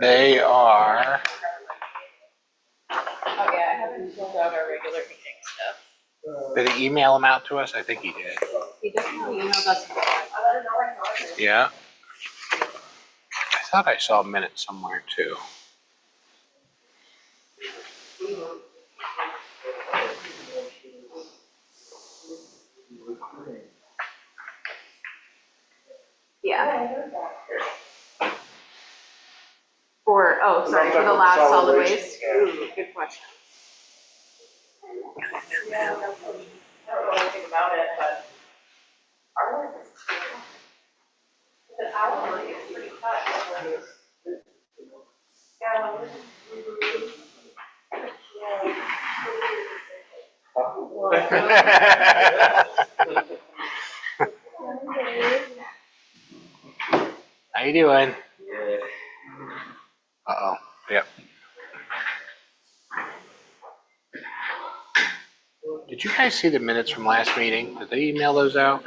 They are. Oh yeah, I haven't filled out our regular meeting stuff. Did he email them out to us? I think he did. He definitely emailed us. Yeah. I thought I saw minutes somewhere too. Yeah. For the last solid waste. Ooh, good question. I don't know anything about it, but our work is an hour is pretty tight. Yeah. How you doing? Uh-oh. Yep. Did you guys see the minutes from last meeting? Did they email those out?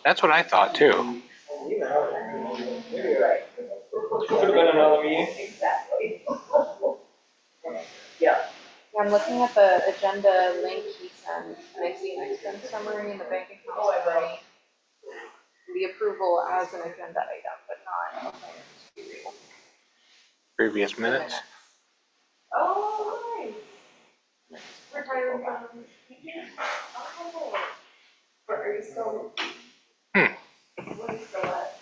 That's what I thought too. Could have been another meeting. Exactly. Yeah. I'm looking at the agenda link he sent, and I see an expense summary and the bank account summary. The approval as an agenda item, but not. Previous minutes. Oh, nice. Retired from. Oh. Are you still? Where are you still at?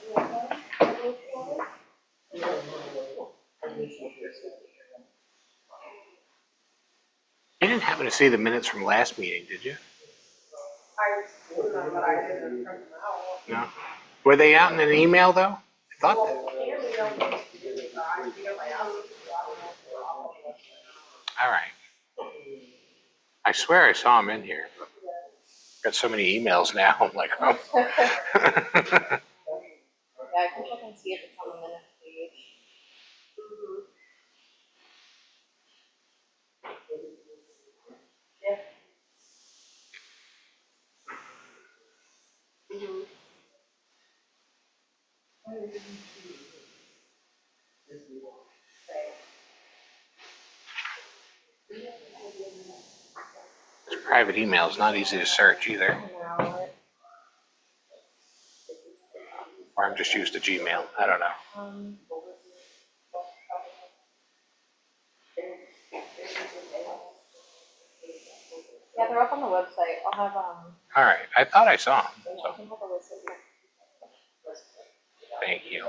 You didn't happen to see the minutes from last meeting, did you? I received them, but I didn't print them out. No. Were they out in an email though? I thought that. All right. I swear I saw them in here. Got so many emails now. I'm like, oh. Yeah, I can check and see if it's on the minute page. Yeah. It's private email is not easy to search either. Or I'm just used to Gmail. I don't know. Yeah, they're up on the website. I'll have All right. I thought I saw them. So. I can have a list of them. Thank you.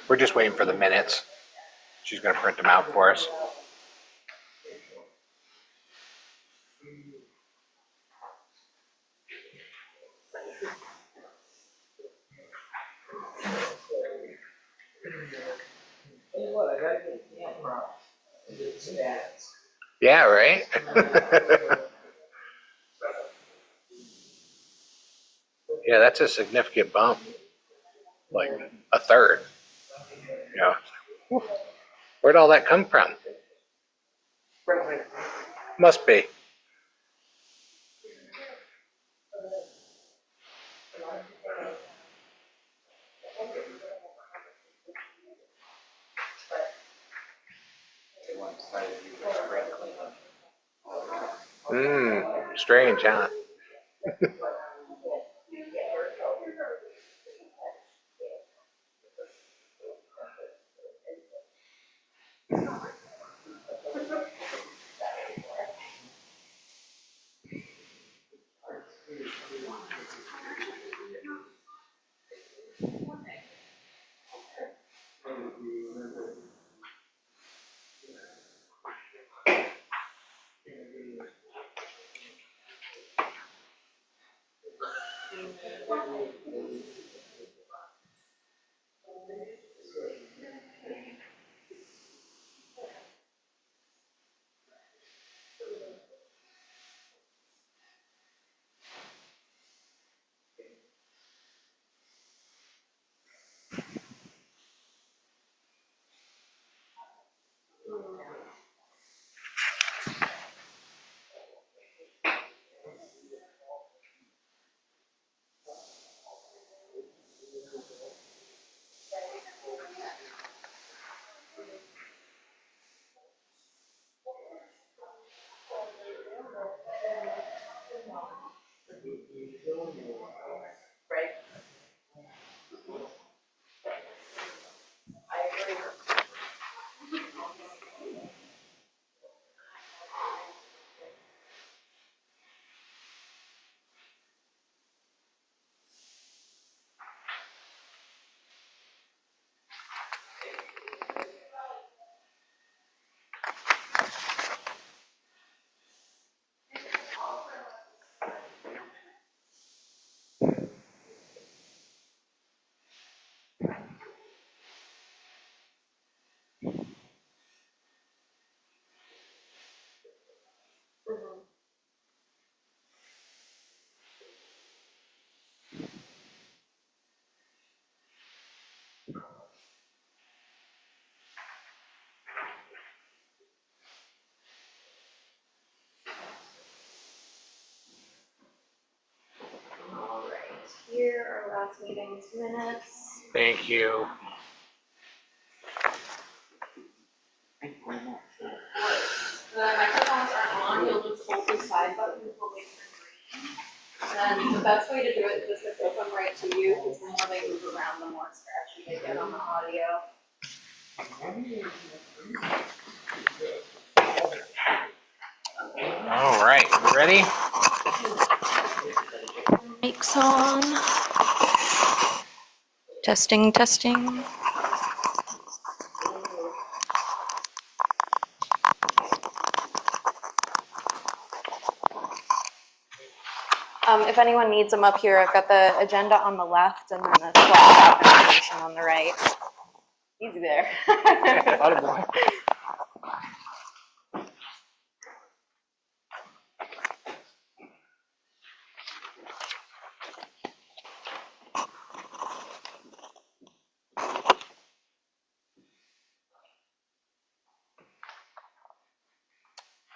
We're just waiting for the minutes. She's going to print them out for us. Yeah, right? Yeah, that's a significant bump. Like a third. You know, where'd all that come from? Must be. Strange, huh? last meeting's minutes. Thank you. The microphones aren't on, you'll just hold the side button until they turn green. And the best way to do it is just to flip them right to you, because the more they move around, the more scratchy they get on the audio. All right, you ready? Mic's on. Testing, testing. If anyone needs them up here, I've got the agenda on the left and then the swap information on the right. Easy there.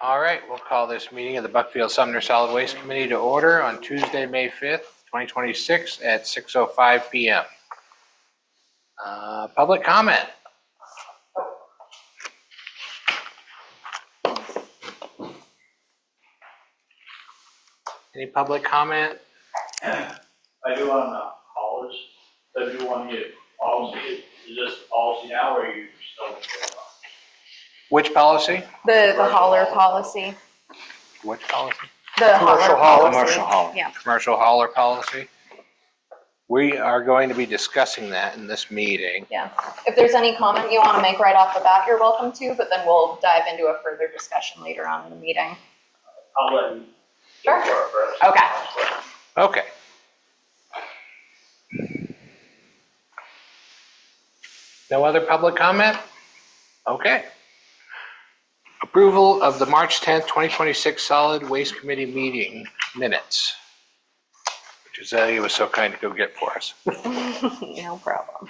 All right, we'll call this meeting of the Buckfield-Sumner Solid Waste Committee to order on Tuesday, May 5th, 2026 at 6:05 p.m. Public comment. Any public comment? I do on college, I do want to get policy, is this policy now or are you still? Which policy? The hauler policy. Which policy? The Commercial hauler hauler. policy. Commercial hauler. Yeah. Commercial hauler policy. We are going to be discussing that in this meeting. Yeah. If there's any comment you want to make right off the bat, you're welcome to, but then we'll dive into a further discussion later on in the meeting. I'll let you. Sure. First. Okay. Okay. No other public comment? Okay. Approval of the March 10th, 2026 Solid Waste Committee meeting minutes, which Azalea was so kind to go get for us. No problem.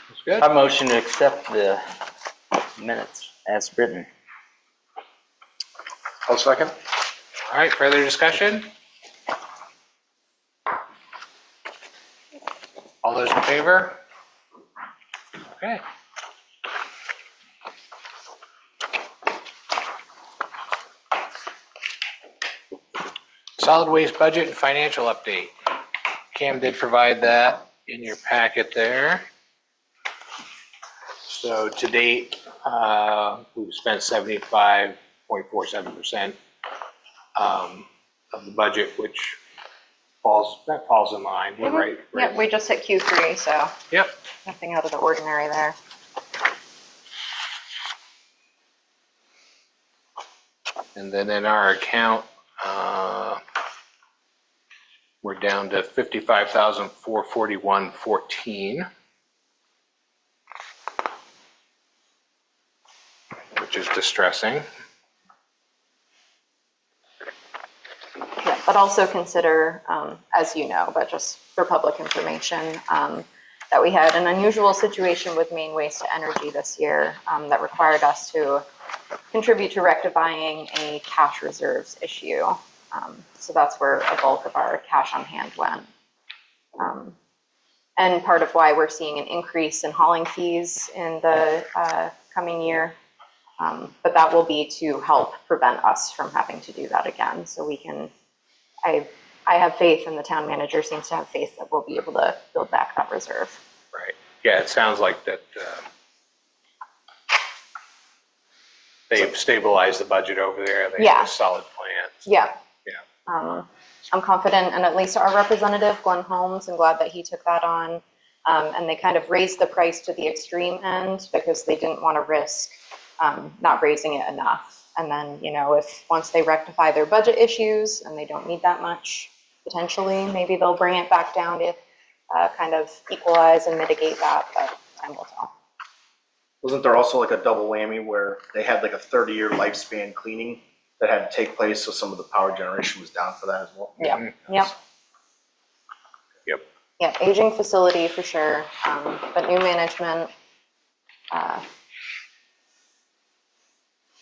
That's good. I motion to accept the minutes as written. I'll second. All right, further discussion? All those in favor? Okay. Solid waste budget and financial update. Cam did provide that in your packet there. So to date, we've spent 75.47% of the budget, which falls in line. We're right. Yep, we just hit Q3, so Yep. nothing out of the ordinary there. And then in our account, we're down to 55,441.14, which is distressing. Yeah, but also consider, as you know, but just for public information, that we had an unusual situation with Maine Waste to Energy this year that required us to contribute to rectifying a cash reserves issue. So that's where a bulk of our cash on hand went. And part of why we're seeing an increase in hauling fees in the coming year. But that will be to help prevent us from having to do that again. So we can, I have faith, and the town manager seems to have faith that we'll be able to build back that reserve. Right. Yeah, it sounds like that they've stabilized the budget over there. They have a solid plan. Yeah. Yeah. I'm confident, and at least our representative, Glenn Holmes, I'm glad that he took that on. And they kind of raised the price to the extreme end because they didn't want to risk not raising it enough. And then, you know, if once they rectify their budget issues and they don't need that much, potentially, maybe they'll bring it back down to kind of equalize and mitigate that. But time will tell. Wasn't there also like a double whammy where they had like a 30-year lifespan cleaning that had to take place, so some of the power generation was down for that as well? Yeah, yep. Yep. Yeah, aging facility for sure, but new management.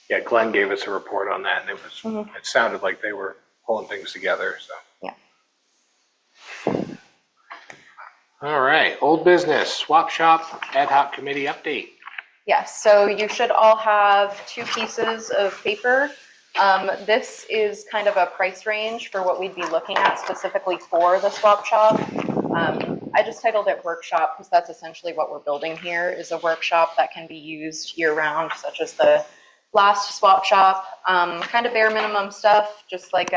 Yeah, Glenn gave us a report on that, and it sounded like they were pulling things together. So. Yeah. All right, old business, swap shop ad hoc committee update. Yes, so you should all have 2 pieces of paper. This is kind of a price range for what we'd be looking at specifically for the swap shop. I just titled it workshop because that's essentially what we're building here, is a workshop that can be used year round, such as the last swap shop. Kind of bare minimum stuff, just like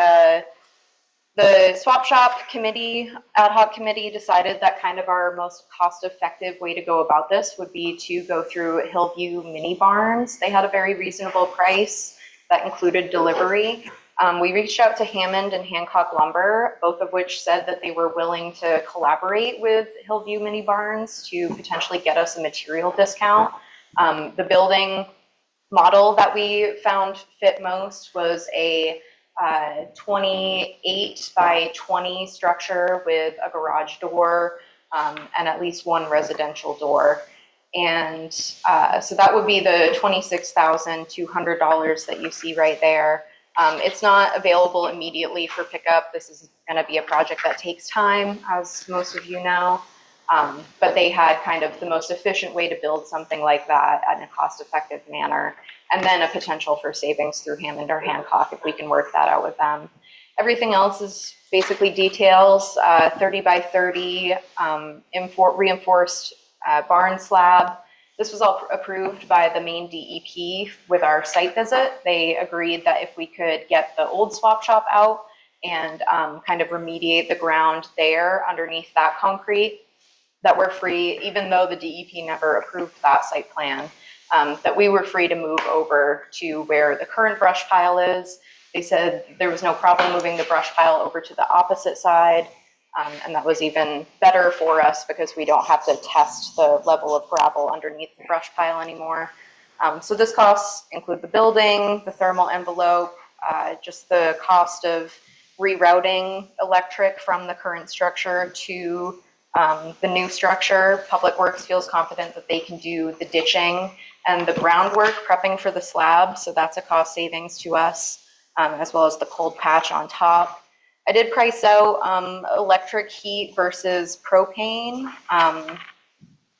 the swap shop committee, ad hoc committee, decided that kind of our most cost-effective way to go about this would be to go through Hillview mini barns. They had a very reasonable price that included delivery. We reached out to Hammond and Hancock Lumber, both of which said that they were willing to collaborate with Hillview mini barns to potentially get us a material discount. The building model that we found fit most was a 28 by 20 structure with a garage door and at least 1 residential door. And so that would be the $26,200 that you see right there. It's not available immediately for pickup. This is going to be a project that takes time, as most of you know. But they had kind of the most efficient way to build something like that in a cost-effective manner, and then a potential for savings through Hammond or Hancock if we can work that out with them. Everything else is basically details, 30 by 30 reinforced barn slab. This was all approved by the Maine DEP with our site visit. They agreed that if we could get the old swap shop out and kind of remediate the ground there underneath that concrete, that we're free, even though the DEP never approved that site plan, that we were free to move over to where the current brush pile is. They said there was no problem moving the brush pile over to the opposite side, and that was even better for us because we don't have to test the level of gravel underneath the brush pile anymore. So this costs include the building, the thermal envelope, just the cost of rerouting electric from the current structure to the new structure. Public Works feels confident that they can do the ditching and the groundwork prepping for the slab, so that's a cost savings to us, as well as the cold patch on top. I did price out electric heat versus propane.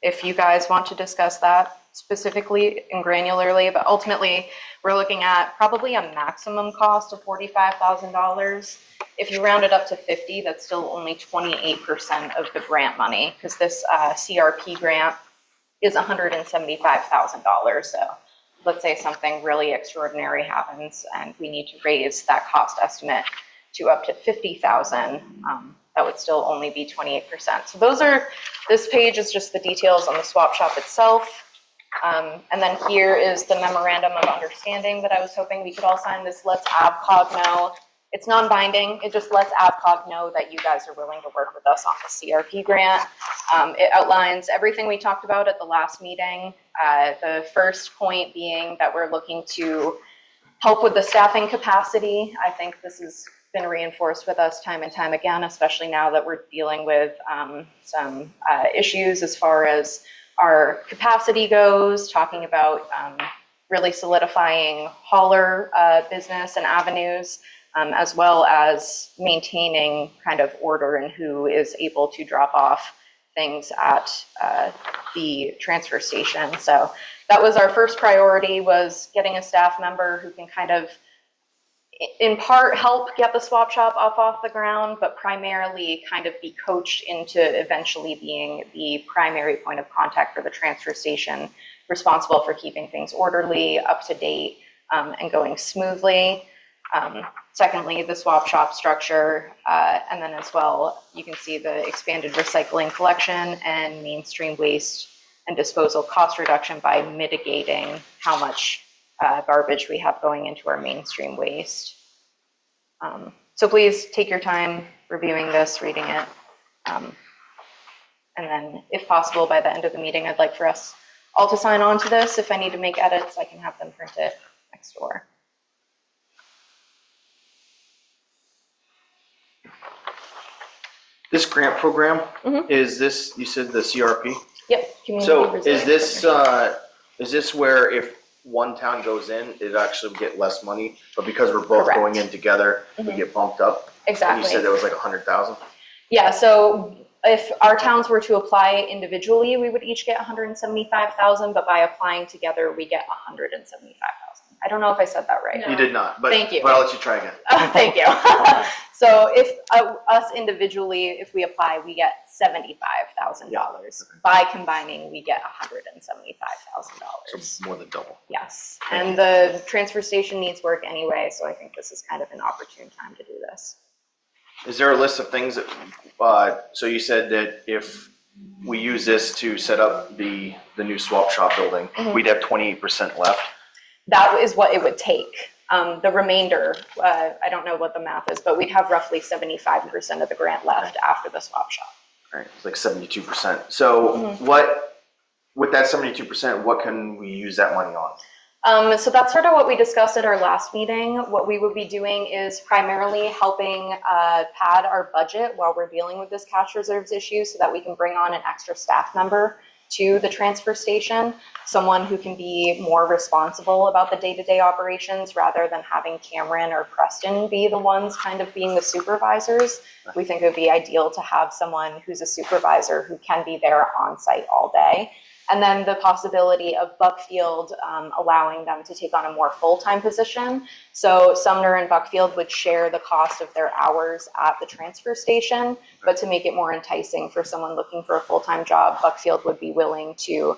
If you guys want to discuss that specifically and granularly, but ultimately we're looking at probably a maximum cost of $45,000. If you round it up to 50, that's still only 28% of the grant money, because this CRP grant is $175,000. So let's say something really extraordinary happens and we need to raise that cost estimate to up to 50,000. That would still only be 28%. So this page is just the details on the swap shop itself. And then here is the memorandum of understanding that I was hoping we could all sign. This lets AvCog know. It's non-binding. It just lets AvCog know that you guys are willing to work with us on the CRP grant. It outlines everything we talked about at the last meeting. The first point being that we're looking to help with the staffing capacity. I think this has been reinforced with us time and time again, especially now that we're dealing with some issues as far as our capacity goes, talking about really solidifying hauler business and avenues, as well as maintaining kind of order in who is able to drop off things at the transfer station. So that was our first priority, was getting a staff member who can kind of in part help get the swap shop up off the ground, but primarily kind of be coached into eventually being the primary point of contact for the transfer station, responsible for keeping things orderly, up to date, and going smoothly. Secondly, the swap shop structure, and then as well, you can see the expanded recycling collection and mainstream waste and disposal cost reduction by mitigating how much garbage we have going into our mainstream waste. So please take your time reviewing this, reading it. And then if possible, by the end of the meeting, I'd like for us all to sign on to this. If I need to make edits, I can have them print it next door. This grant program, Mhm. is this, you said the CRP? Yep. Community So Resilience is this where if one town goes in, it actually would get less money, but because we're both Correct. going in together, we Mhm. get bumped up? Exactly. And you said it was like 100,000? Yeah, so if our towns were to apply individually, we would each get 175,000, but by applying together, we get 175,000. I don't know if I said that right. You did not, but, Thank you. but I'll let you try again. Thank you. So if us individually, if we apply, we get $75,000. By combining, we get $175,000. So it's more than double. Yes, and the transfer station needs work anyway, so I think this is kind of an opportune time to do this. Is there a list of things that, so you said that if we use this to set up the new swap shop building, we'd have 28% left? That is what it would take. The remainder, I don't know what the math is, but we'd have roughly 75% of the grant left after the swap shop. All right, it's like 72%. So what, with that 72%, what can we use that money on? So that's sort of what we discussed at our last meeting. What we would be doing is primarily helping pad our budget while we're dealing with this cash reserves issue so that we can bring on an extra staff member to the transfer station, someone who can be more responsible about the day-to-day operations rather than having Cameron or Preston be the ones kind of being the supervisors. We think it would be ideal to have someone who's a supervisor who can be there on site all day. And then the possibility of Buckfield allowing them to take on a more full-time position. So Sumner and Buckfield would share the cost of their hours at the transfer station, but to make it more enticing for someone looking for a full-time job, Buckfield would be willing to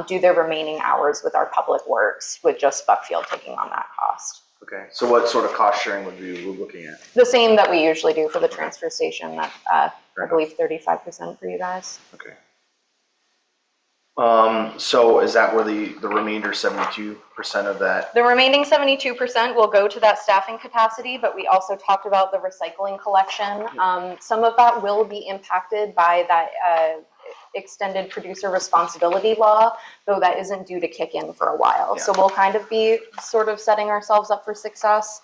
do their remaining hours with our public works, with just Buckfield taking on that cost. Okay, so what sort of cost sharing would we be looking at? The same that we usually do for the transfer station, that I believe 35% for you guys. Okay. So is that where the remainder 72% of that? The remaining 72% will go to that staffing capacity, but we also talked about the recycling collection. Some of that will be impacted by that extended producer responsibility law, though that isn't due to kick in for a while. Yeah. So we'll kind of be sort of setting ourselves up for success.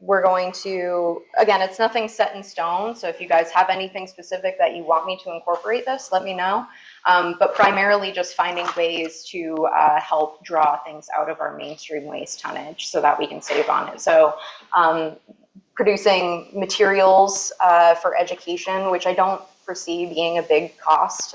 We're going to, again, it's nothing set in stone, so if you guys have anything specific that you want me to incorporate this, let me know. But primarily just finding ways to help draw things out of our mainstream waste tonnage so that we can save on it. So producing materials for education, which I don't foresee being a big cost.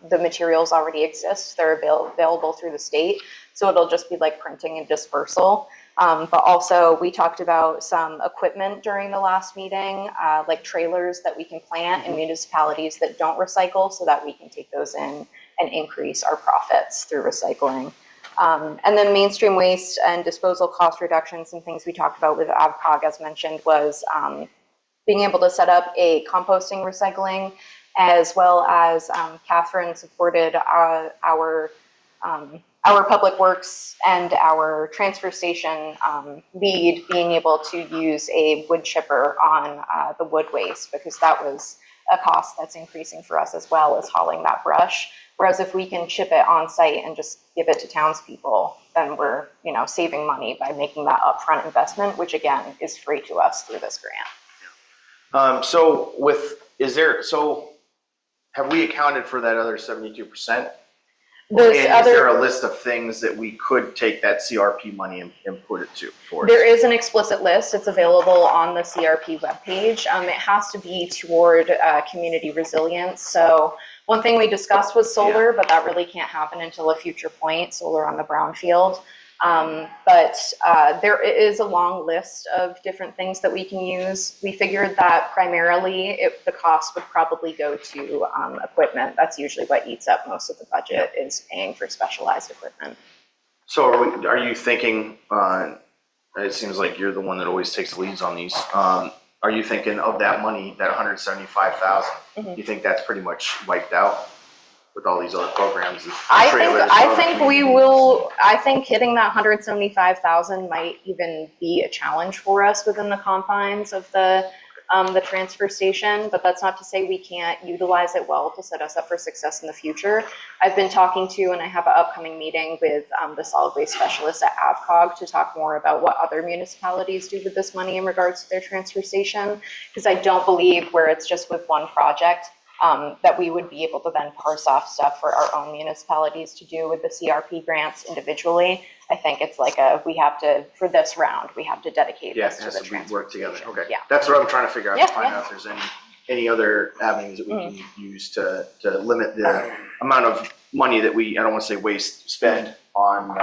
The materials already exist. They're available through the state. So it'll just be like printing and dispersal. But also we talked about some equipment during the last meeting, like trailers that we can plant in municipalities that don't recycle so that we can take those in and increase our profits through recycling. And then mainstream waste and disposal cost reductions and things we talked about with AVCOG, as mentioned, was being able to set up a composting recycling, as well as Catherine supported our public works and our transfer station lead being able to use a wood chipper on the wood waste, because that was a cost that's increasing for us as well as hauling that brush. Whereas if we can chip it on site and just give it to townspeople, then we're, saving money by making that upfront investment, which again is free to us through this grant. So have we accounted for that other 72%? Is there a list of things that we could take that CRP money and put it to for us? There is an explicit list. It's available on the CRP webpage. It has to be toward community resilience. So one thing we discussed was solar, but that really can't happen until a future point, solar on the brownfield. But there is a long list of different things that we can use. We figured that primarily the cost would probably go to equipment. That's usually what eats up most of the budget, is paying for specialized equipment. So are you thinking, it seems like you're the one that always takes the leads on these. Are you thinking of that money, that $175,000, you think that's pretty much wiped out with all these other programs? I think hitting that 175,000 might even be a challenge for us within the confines of the the transfer station, but that's not to say we can't utilize it well to set us up for success in the future. I've been talking to, and I have an upcoming meeting with the solid waste specialist at AvCog to talk more about what other municipalities do with this money in regards to their transfer station, because I don't believe where it's just with one project that we would be able to then parse off stuff for our own municipalities to do with the CRP grants individually. I think it's like we have to, for this round, we have to dedicate Yeah, this it to has the to be transfer worked together. station. Okay. Yeah. That's what I'm trying to figure out, Yeah, to find out if there's any other avenues that we can use to limit the amount of money that we, I don't want to say waste, spend on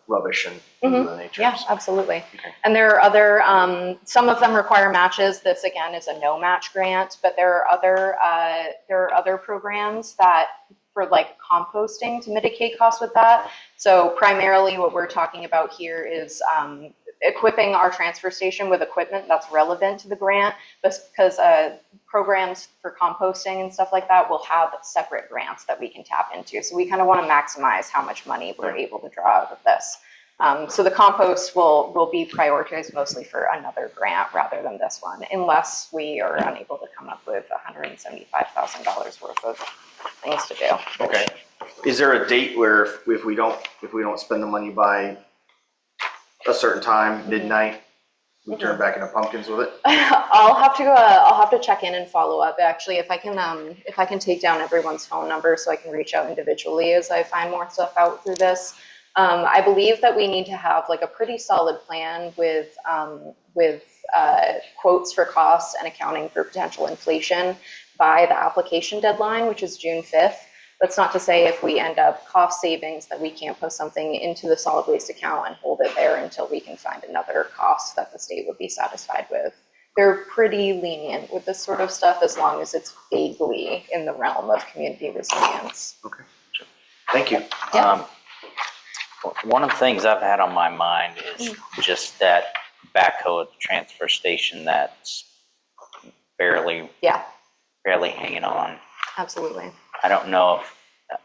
rubbish and things of the nature. Yeah, absolutely. And there are other, some of them require matches. This again is a no match grant, but there are other programs that for like composting to mitigate costs with that. So primarily what we're talking about here is equipping our transfer station with equipment that's relevant to the grant, because programs for composting and stuff like that will have separate grants that we can tap into. So we kind of want to maximize how much money we're able to draw out of this. So the compost will be prioritized mostly for another grant rather than this one, unless we are unable to come up with $175,000 worth of things to do. Okay. Is there a date where if we don't spend the money by a certain time, midnight, we turn back into pumpkins with it? I'll have to check in and follow up. Actually, if I can take down everyone's phone number so I can reach out individually as I find more stuff out through this. I believe that we need to have like a pretty solid plan with quotes for costs and accounting for potential inflation by the application deadline, which is June 5th. That's not to say if we end up cost savings that we can't put something into the solid waste account and hold it there until we can find another cost that the state would be satisfied with. They're pretty lenient with this sort of stuff as long as it's vaguely in the realm of community resilience. Okay. Thank you. Yeah. One of the things I've had on my mind is just that backhoe at the transfer station that's barely hanging on. Absolutely. I don't know if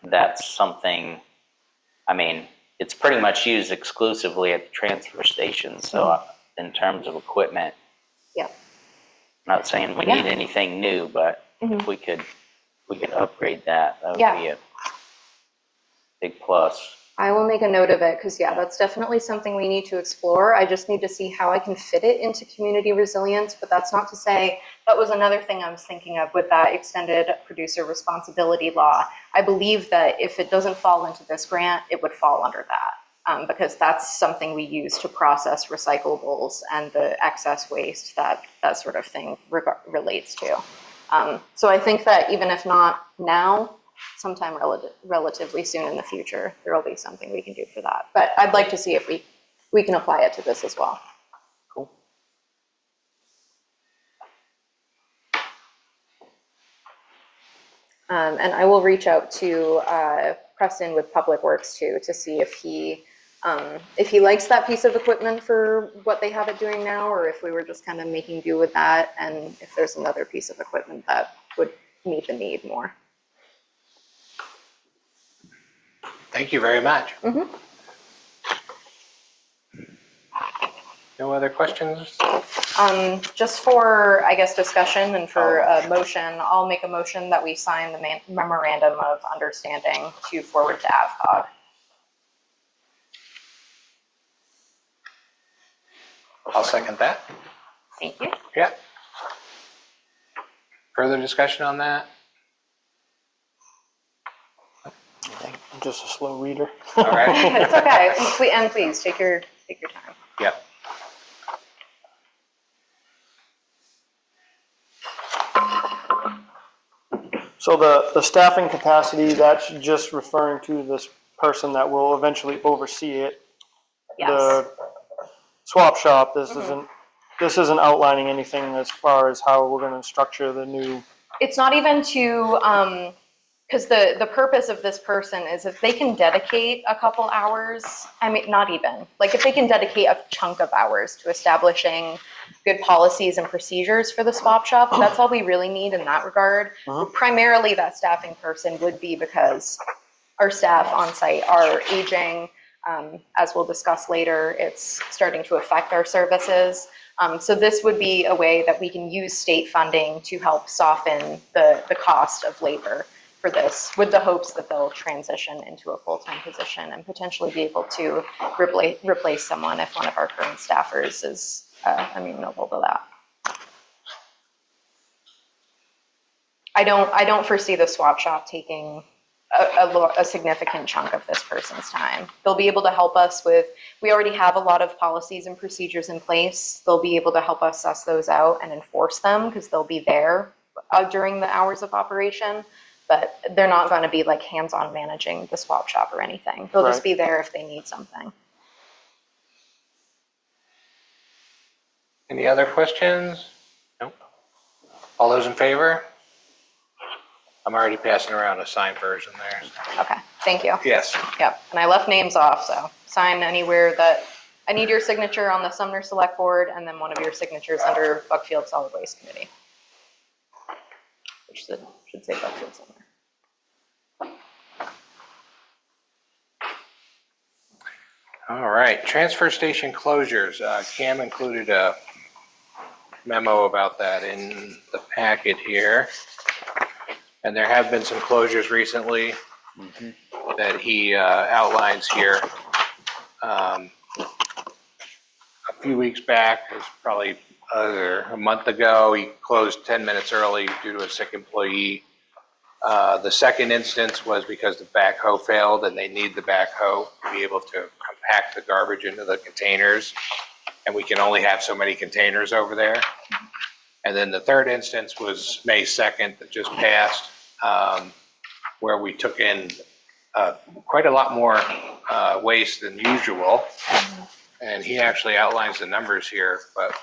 that's something, I mean, it's pretty much used exclusively at the transfer station. So in terms of equipment, I'm not saying we need anything new, but if we could upgrade that, that would be a big plus. I will make a note of it because, that's definitely something we need to explore. I just need to see how I can fit it into community resilience, but that's not to say that was another thing I was thinking of with that extended producer responsibility law. I believe that if it doesn't fall into this grant, it would fall under that because that's something we use to process recyclables and the excess waste that sort of thing relates to. So I think that even if not now, sometime relatively soon in the future, there will be something we can do for that. But I'd like to see if we can apply it to this as well. Cool. And I will reach out to Preston with Public Works too to see if he likes that piece of equipment for what they have it doing now, or if we were just kind of making do with that, and if there's another piece of equipment that would meet the need more. Thank you very much. No other questions? Just for, I guess, discussion and for a motion, I'll make a motion that we sign the memorandum of understanding to forward to AvCog. I'll second that. Thank you. Yeah. Further discussion on that? I'm just a slow reader. All right. It's okay. And please take your time. Yep. So the staffing capacity, that's just referring to this person that will eventually oversee it. Yes. The swap shop, this isn't outlining anything as far as how we're going to structure the new. It's not even to, because the purpose of this person is if they can dedicate a couple hours, I mean, not even, like if they can dedicate a chunk of hours to establishing good policies and procedures for the swap shop, that's all we really need in that regard. Primarily that staffing person would be because our staff on site are aging. As we'll discuss later, it's starting to affect our services. So this would be a way that we can use state funding to help soften the cost of labor for this, with the hopes that they'll transition into a full-time position and potentially be able to replace someone if one of our current staffers is amenable to that. I don't foresee the swap shop taking a significant chunk of this person's time. They'll be able to help us with, we already have a lot of policies and procedures in place. They'll be able to help us suss those out and enforce them because they'll be there during the hours of operation, but they're not going to be like hands-on managing the swap shop or anything. They'll just be there if they need something. Any other questions? Nope. All those in favor? I'm already passing around a signed version there. Okay, thank you. Yes. Yep, and I left names off, so sign anywhere that, I need your signature on the Sumner Select Board and then one of your signatures under Buckfield Solid Waste Committee. Which should say Buckfield-Sumner. All right, transfer station closures. Cam included a memo about that in the packet here. And there have been some closures recently that he outlines here. A few weeks back, it was probably a month ago, he closed 10 minutes early due to a sick employee. The second instance was because the backhoe failed and they need the backhoe to be able to compact the garbage into the containers. And we can only have so many containers over there. And then the third instance was May 2nd that just passed, where we took in quite a lot more waste than usual. And he actually outlines the numbers here, but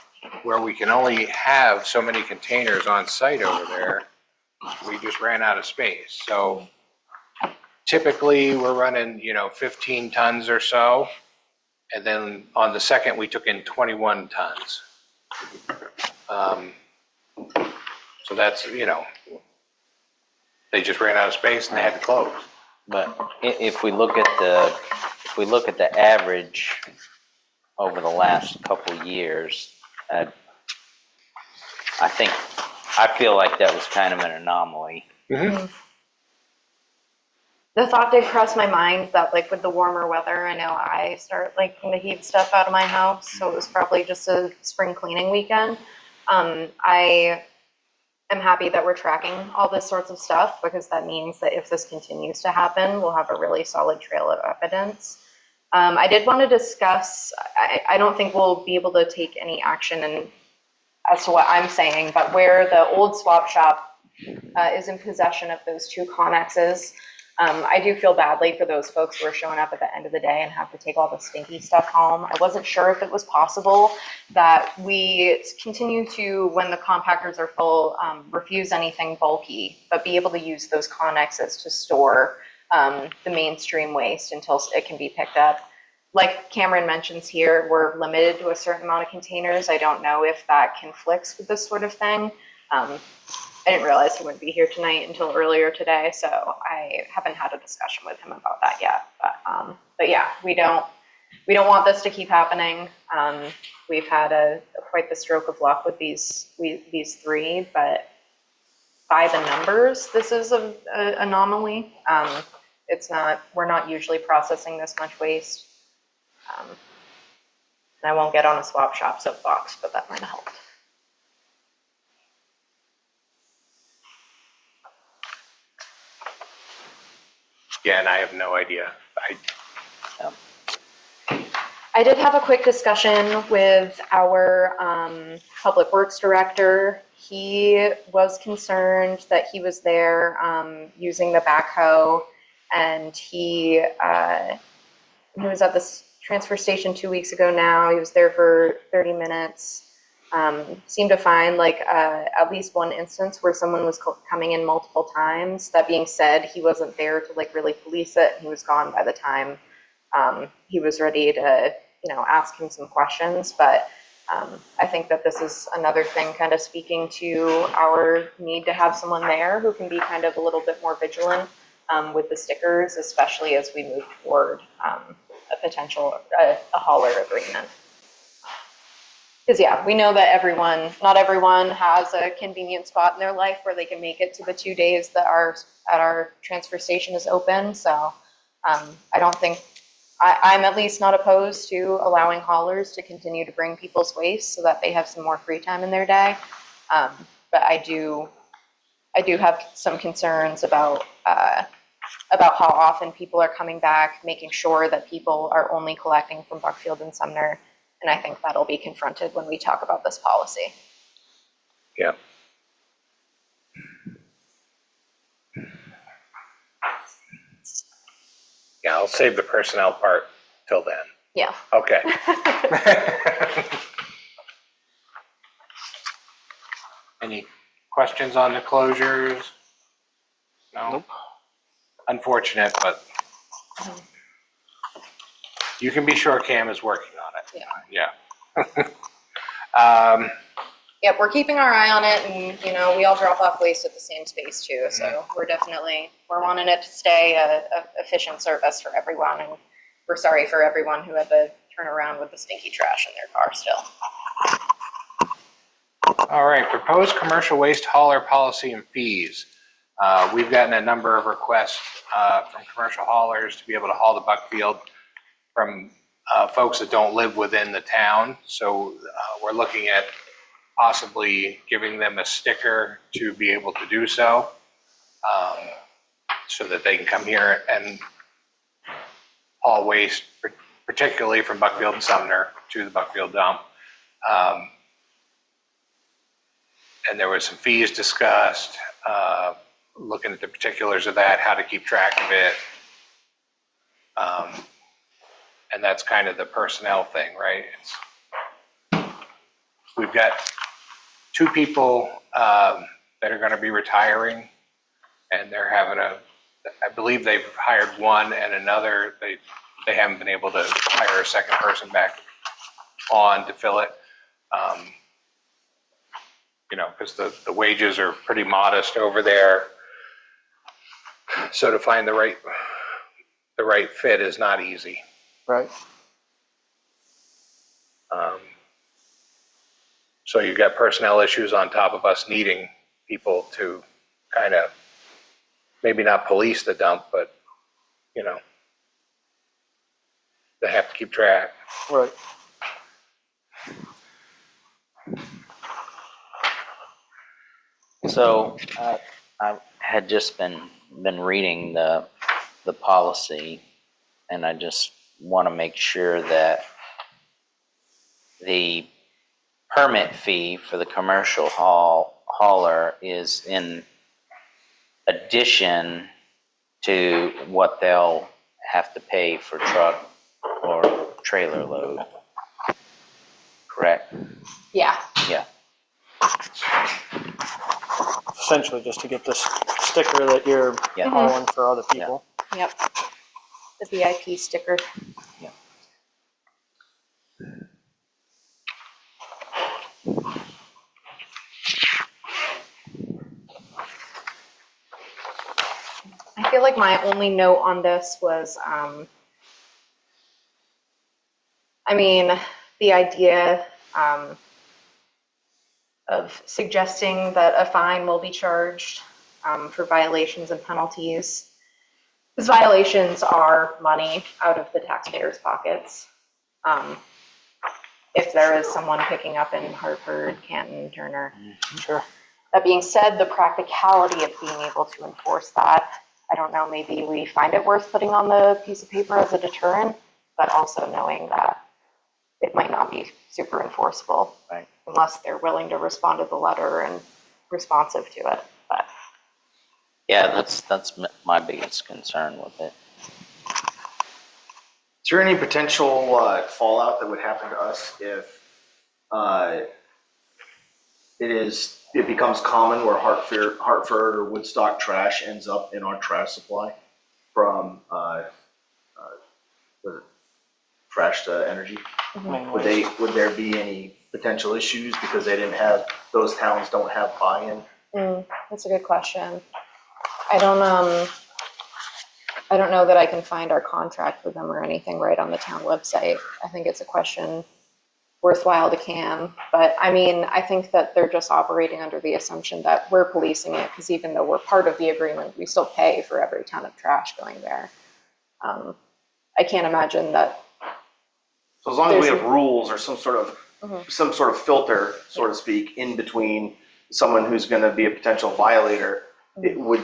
where we can only have so many containers on site over there, we just ran out of space. So typically we're running, 15 tons or so. And then on the second, we took in 21 tons. So that's, they just ran out of space and they had to close. But if we look at the average over the last couple of years, I feel like that was kind of an anomaly. Mm-hmm. The thought did cross my mind that with the warmer weather, I know I start liking to heat stuff out of my house, so it was probably just a spring cleaning weekend. I am happy that we're tracking all this sorts of stuff because that means that if this continues to happen, we'll have a really solid trail of evidence. I did want to discuss, I don't think we'll be able to take any action as to what I'm saying, but where the old swap shop is in possession of those two Connexes, I do feel badly for those folks who are showing up at the end of the day and have to take all the stinky stuff home. I wasn't sure if it was possible that we continue to, when the compactors are full, refuse anything bulky, but be able to use those Connexes to store the mainstream waste until it can be picked up. Like Cameron mentions here, we're limited to a certain amount of containers. I don't know if that conflicts with this sort of thing. I didn't realize he wouldn't be here tonight until earlier today, so I haven't had a discussion with him about that yet. But yeah, we don't want this to keep happening. We've had quite the stroke of luck with these three, but by the numbers, this is an anomaly. We're not usually processing this much waste. And I won't get on a swap shop soapbox, but that might have helped. Yeah, and I have no idea. I did have a quick discussion with our public works director. He was concerned that he was there using the backhoe, and he was at this transfer station 2 weeks ago now. He was there for 30 minutes. Seemed to find at least one instance where someone was coming in multiple times. That being said, he wasn't there to really police it. He was gone by the time he was ready to ask him some questions. But I think that this is another thing kind of speaking to our need to have someone there who can be kind of a little bit more vigilant with the stickers, especially as we move toward a potential hauler agreement. Because yeah, we know that not everyone has a convenient spot in their life where they can make it to the 2 days that our transfer station is open. So I don't think, I'm at least not opposed to allowing haulers to continue to bring people's waste so that they have some more free time in their day. But I do have some concerns about how often people are coming back, making sure that people are only collecting from Buckfield and Sumner. And I think that'll be confronted when we talk about this policy. Yeah. Yeah, I'll save the personnel part till then. Yeah. Okay. Any questions on the closures? No? Nope. Unfortunate, but you can be sure Cam is working on it. Yeah. Yeah. Yep, we're keeping our eye on it, and we all drop off waste at the same space too. So we're wanting it to stay a efficient service for everyone, and we're sorry for everyone who had to turn around with the stinky trash in their car still. All right, proposed commercial waste hauler policy and fees. We've gotten a number of requests from commercial haulers to be able to haul the Buckfield from folks that don't live within the town. So we're looking at possibly giving them a sticker to be able to do so, so that they can come here and haul waste, particularly from Buckfield and Sumner to the Buckfield dump. And there were some fees discussed, looking at the particulars of that, how to keep track of it. And that's kind of the personnel thing, right? We've got 2 people that are going to be retiring, and they're having I believe they've hired one and another. They haven't been able to hire a second person back on to fill it. Because the wages are pretty modest over there. So to find the right fit is not easy. Right. So you've got personnel issues on top of us needing people to kind of maybe not police the dump, but they have to keep track. Right. So I had just been reading the policy, and I just want to make sure that the permit fee for the commercial hauler is in addition to what they'll have to pay for truck or trailer load. Correct? Yeah. Yeah. Essentially, just to get this sticker that you're Yeah. hauling for other people. Yep. The VIP sticker. Yeah. I feel like my only note on this was, the idea of suggesting that a fine will be charged for violations and penalties. Because violations are money out of the taxpayers' pockets. If there is someone picking up in Hartford, Canton, Turner. Sure. That being said, the practicality of being able to enforce that, I don't know, maybe we find it worth putting on the piece of paper as a deterrent, but also knowing that it might not be super enforceable, Right. Unless they're willing to respond to the letter and responsive to it. But Yeah, that's my biggest concern with it. Is there any potential fallout that would happen to us if it becomes common where Hartford or Woodstock trash ends up in our trash supply from trash to energy? Mainly. Would there be any potential issues because those towns don't have buy-in? That's a good question. I don't know that I can find our contract with them or anything right on the town website. I think it's a question worthwhile to CAM. But I mean, I think that they're just operating under the assumption that we're policing it, because even though we're part of the agreement, we still pay for every ton of trash going there. I can't imagine that. So as long as we have rules or some sort of filter, so to speak, in between someone who's going to be a potential violator, it would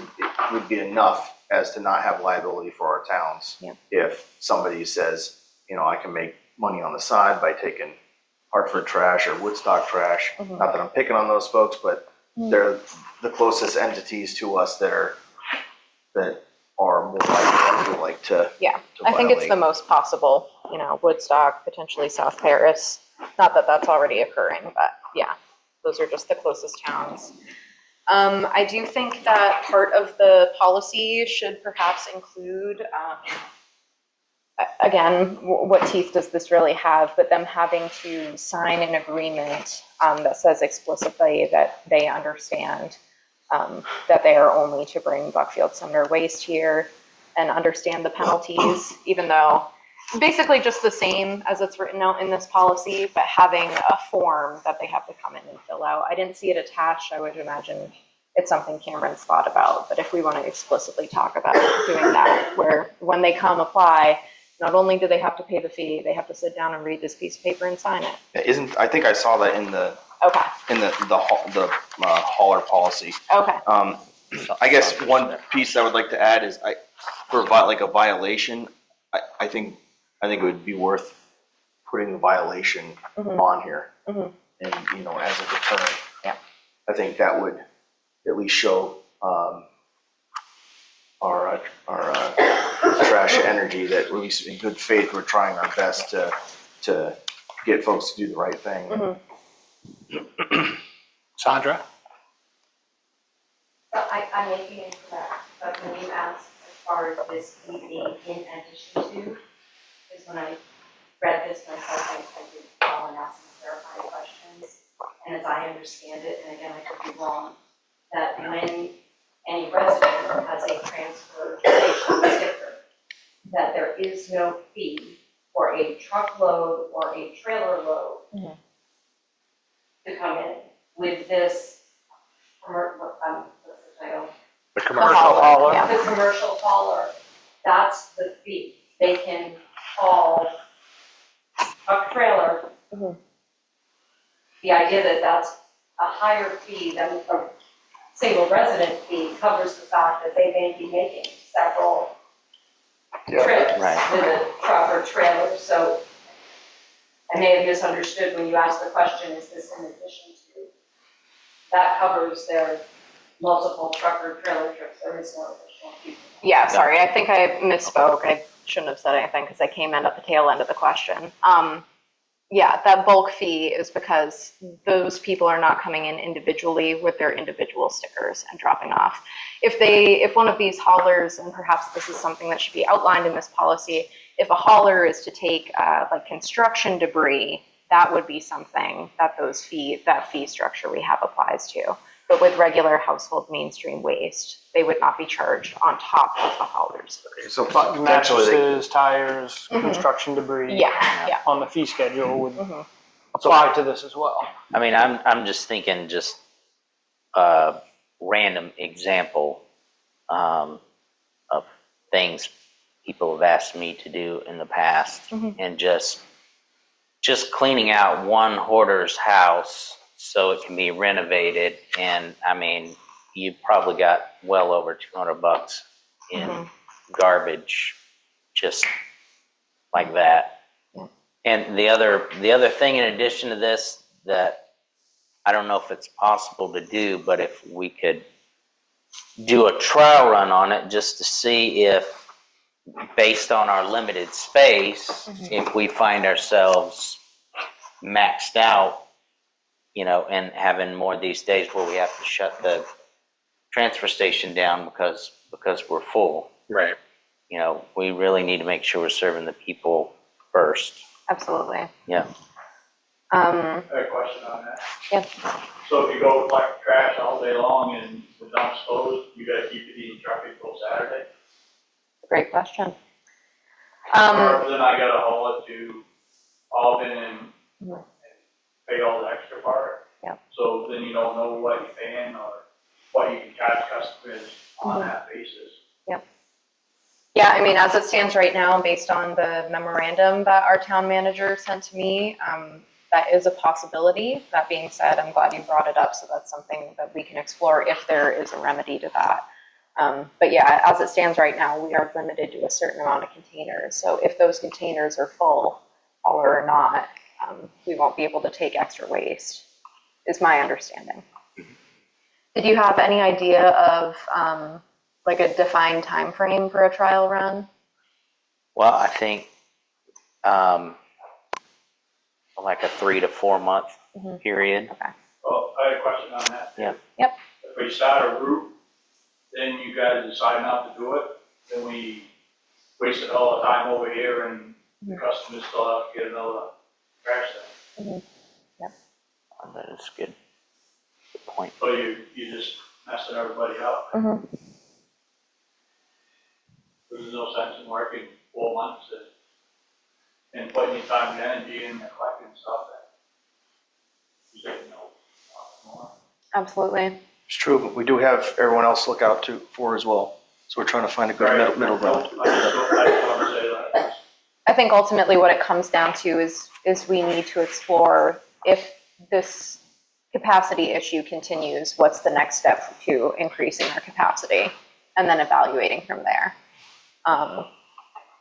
be enough as to not have liability for our towns. Yeah. If somebody says, I can make money on the side by taking Hartford trash or Woodstock trash. Not that I'm picking on those folks, but they're the closest entities to us that are more likely, I feel like, to I think it's violate. the most possible, Woodstock, potentially South Paris. Not that that's already occurring, but yeah, those are just the closest towns. I do think that part of the policy should perhaps include, again, what teeth does this really have, but them having to sign an agreement that says explicitly that they understand that they are only to bring Buckfield-Sumner waste here, and understand the penalties, even though basically just the same as it's written out in this policy, but having a form that they have to come in and fill out. I didn't see it attached. I would imagine it's something Cameron's thought about, but if we want to explicitly talk about doing that, where when they come apply, not only do they have to pay the fee, they have to sit down and read this piece of paper and sign it. I think I saw that in the hauler policy. Okay. I guess one piece I would like to add is for a violation, I think it would be worth putting the violation on here, and as a deterrent. Yeah. I think that would at least show our trash energy that at least in good faith we're trying our best to get folks to do the right thing. Sandra? I may be incorrect, but when you asked as far as this being in addition to, is when I read this myself, I did call and ask some clarifying questions. And as I understand it, and again, I could be wrong, that when any resident has a transfer station sticker, that there is no fee for a truckload or a trailer load to come in with this, what's the title? The commercial hauler. Yeah. The commercial hauler, that's the fee. They can haul a trailer. The idea that that's a higher fee than a single resident fee covers the fact that they may be making several trips with a truck or trailer. So I may have misunderstood when you asked the question, is this in addition to? That covers their multiple truck or trailer trips. There is no additional fee. Yeah, sorry, I think I misspoke. I shouldn't have said anything because I came in at the tail end of the question. Yeah, that bulk fee is because those people are not coming in individually with their individual stickers and dropping off. If one of these haulers, and perhaps this is something that should be outlined in this policy, if a hauler is to take like construction debris, that would be something that that fee structure we have applies to. But with regular household mainstream waste, they would not be charged on top of the haulers. So potentially Mattresses, tires, construction debris. Yeah. On the fee schedule would apply to this as well. I mean, I'm just thinking just a random example of things people have asked me to do in the past, and just cleaning out one hoarder's house so it can be renovated. And I mean, you probably got well over $200 in garbage just like that. And the other thing in addition to this that I don't know if it's possible to do, but if we could do a trial run on it just to see if, based on our limited space, if we find ourselves maxed out, and having more of these days where we have to shut the transfer station down because we're full. Right. We really need to make sure we're serving the people first. Absolutely. Yeah. I have a question on that. Yeah. So if you go collect trash all day long and the dump's closed, you gotta keep it in traffic till Saturday? Great question. Or then I gotta haul it to Albany and pay all the extra part. Yep. So then you don't know what you're paying or what you can charge customers on that basis. Yeah, I mean, as it stands right now, based on the memorandum that our town manager sent to me, that is a possibility. That being said, I'm glad you brought it up, so that's something that we can explore if there is a remedy to that. But yeah, as it stands right now, we are limited to a certain amount of containers. So if those containers are full, hauler or not, we won't be able to take extra waste, is my understanding. Did you have any idea of like a defined time frame for a trial run? Well, I think like a 3 to 4 month period. Okay. Well, I had a question on that. Yeah. Yep. If we start a route, then you guys decide not to do it, then we wasted all the time over here and the customers still have to get another trash thing. Oh, that is good. Good point. So you're just messing everybody up. There's no sense in working 4 months and putting your time and energy in and collecting stuff that you didn't know more. Absolutely. It's true, but we do have everyone else to look out for as well. So we're trying to find a good middle ground. I just want to say that. I think ultimately what it comes down to is we need to explore if this capacity issue continues, what's the next step to increasing our capacity, and then evaluating from there.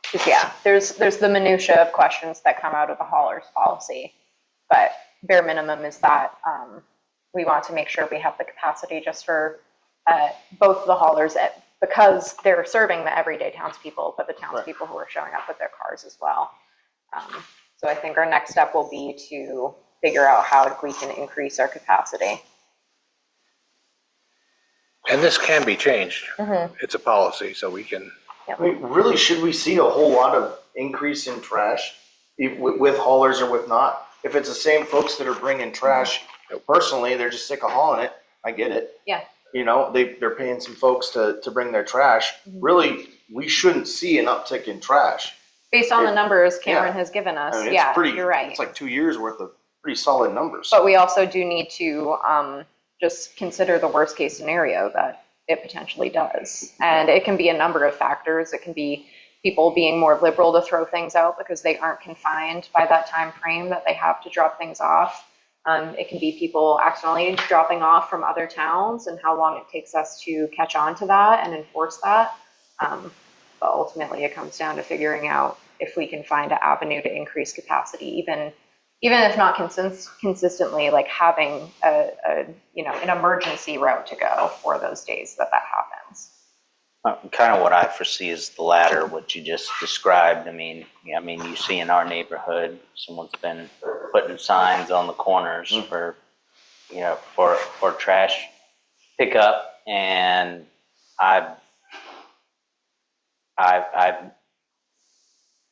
Because yeah, there's the minutia of questions that come out of the hauler's policy, but bare minimum is that we want to make sure we have the capacity just for both the haulers because they're serving the everyday townspeople, but the townspeople who are showing up with their cars as well. So I think our next step will be to figure out how we can increase our capacity. And this can be changed. It's a policy, so we can. I mean, really, should we see a whole lot of increase in trash with haulers or with not? If it's the same folks that are bringing trash, personally, they're just sick of hauling it. I get it. Yeah. You know, they're paying some folks to bring their trash. Really, we shouldn't see an uptick in trash. Based on the numbers Cameron has given us, I mean, it's you're right. It's like 2 years worth of pretty solid numbers. But we also do need to just consider the worst case scenario that it potentially does. And it can be a number of factors. It can be people being more liberal to throw things out because they aren't confined by that time frame that they have to drop things off. It can be people accidentally dropping off from other towns and how long it takes us to catch on to that and enforce that. But ultimately it comes down to figuring out if we can find an avenue to increase capacity, even if not consistently, like having an emergency route to go for those days that happens. Kind of what I foresee is the latter, what you just described. I mean, you see in our neighborhood, someone's been putting signs on the corners for trash pickup, and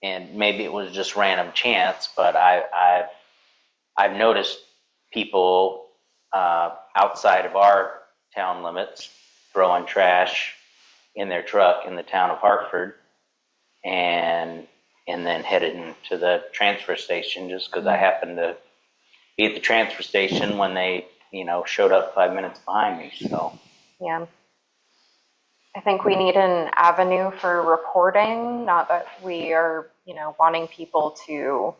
and maybe it was just random chance, but I've noticed people outside of our town limits throwing trash in their truck in the town of Hartford, and then headed to the transfer station just because I happened to be at the transfer station when they, showed up 5 minutes behind me. So yeah, I think we need an avenue for reporting. Not that we are, wanting people to,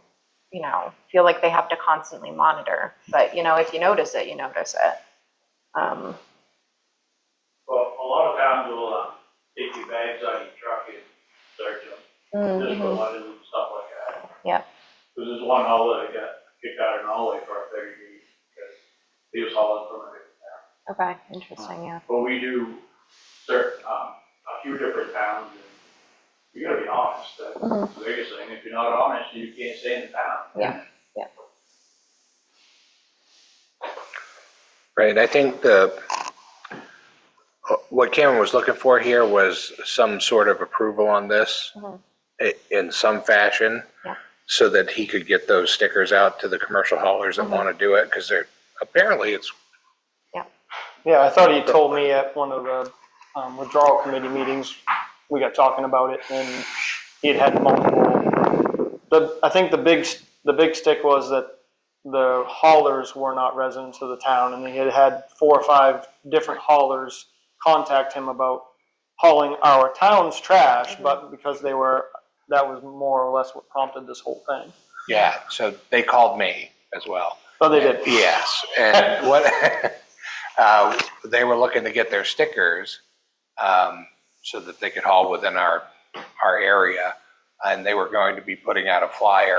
feel like they have to constantly monitor. But if you notice it, you notice it. Well, a lot of towns will take your bags out of your truck and search them. Just for money and stuff like that. Yep. Because there's one hauler that got kicked out of Norway for 30 days because he was hauling from a different town. Okay, interesting, yeah. But we do certain, a few different towns, and you gotta be honest. That's the biggest thing. If you're not honest, you can't stay in the town. Yeah. Right, I think what Cameron was looking for here was some sort of approval on this in some fashion, so that he could get those stickers out to the commercial haulers that want to do it, because apparently it's. Yeah, I thought he told me at one of the withdrawal committee meetings, we got talking about it, and he had multiple. I think the big stick was that the haulers were not residents of the town, and he had had 4 or 5 different haulers contact him about hauling our town's trash, but because they were, that was more or less what prompted this whole thing. Yeah, so they called me as well. Oh, they did? Yes, and what, they were looking to get their stickers, so that they could haul within our area, and they were going to be putting out a flyer,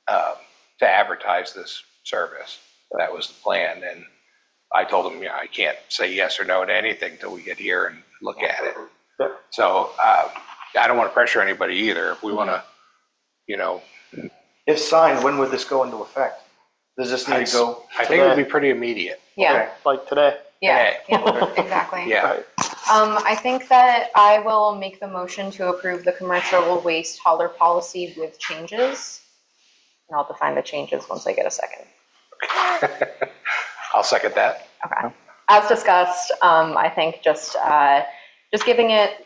to advertise this service. That was the plan, and I told them, I can't say yes or no to anything till we get here and look at it. Yep. So, I don't want to pressure anybody either. If we want to, If signed, when would this go into effect? Does this need to go? I think it would be pretty immediate. Yeah, Okay. Like today? yeah, Okay. yeah, exactly. Yeah. Right. I think that I will make the motion to approve the commercial waste hauler policy with changes. And I'll define the changes once I get a second. I'll second that. Okay. As discussed, I think just giving it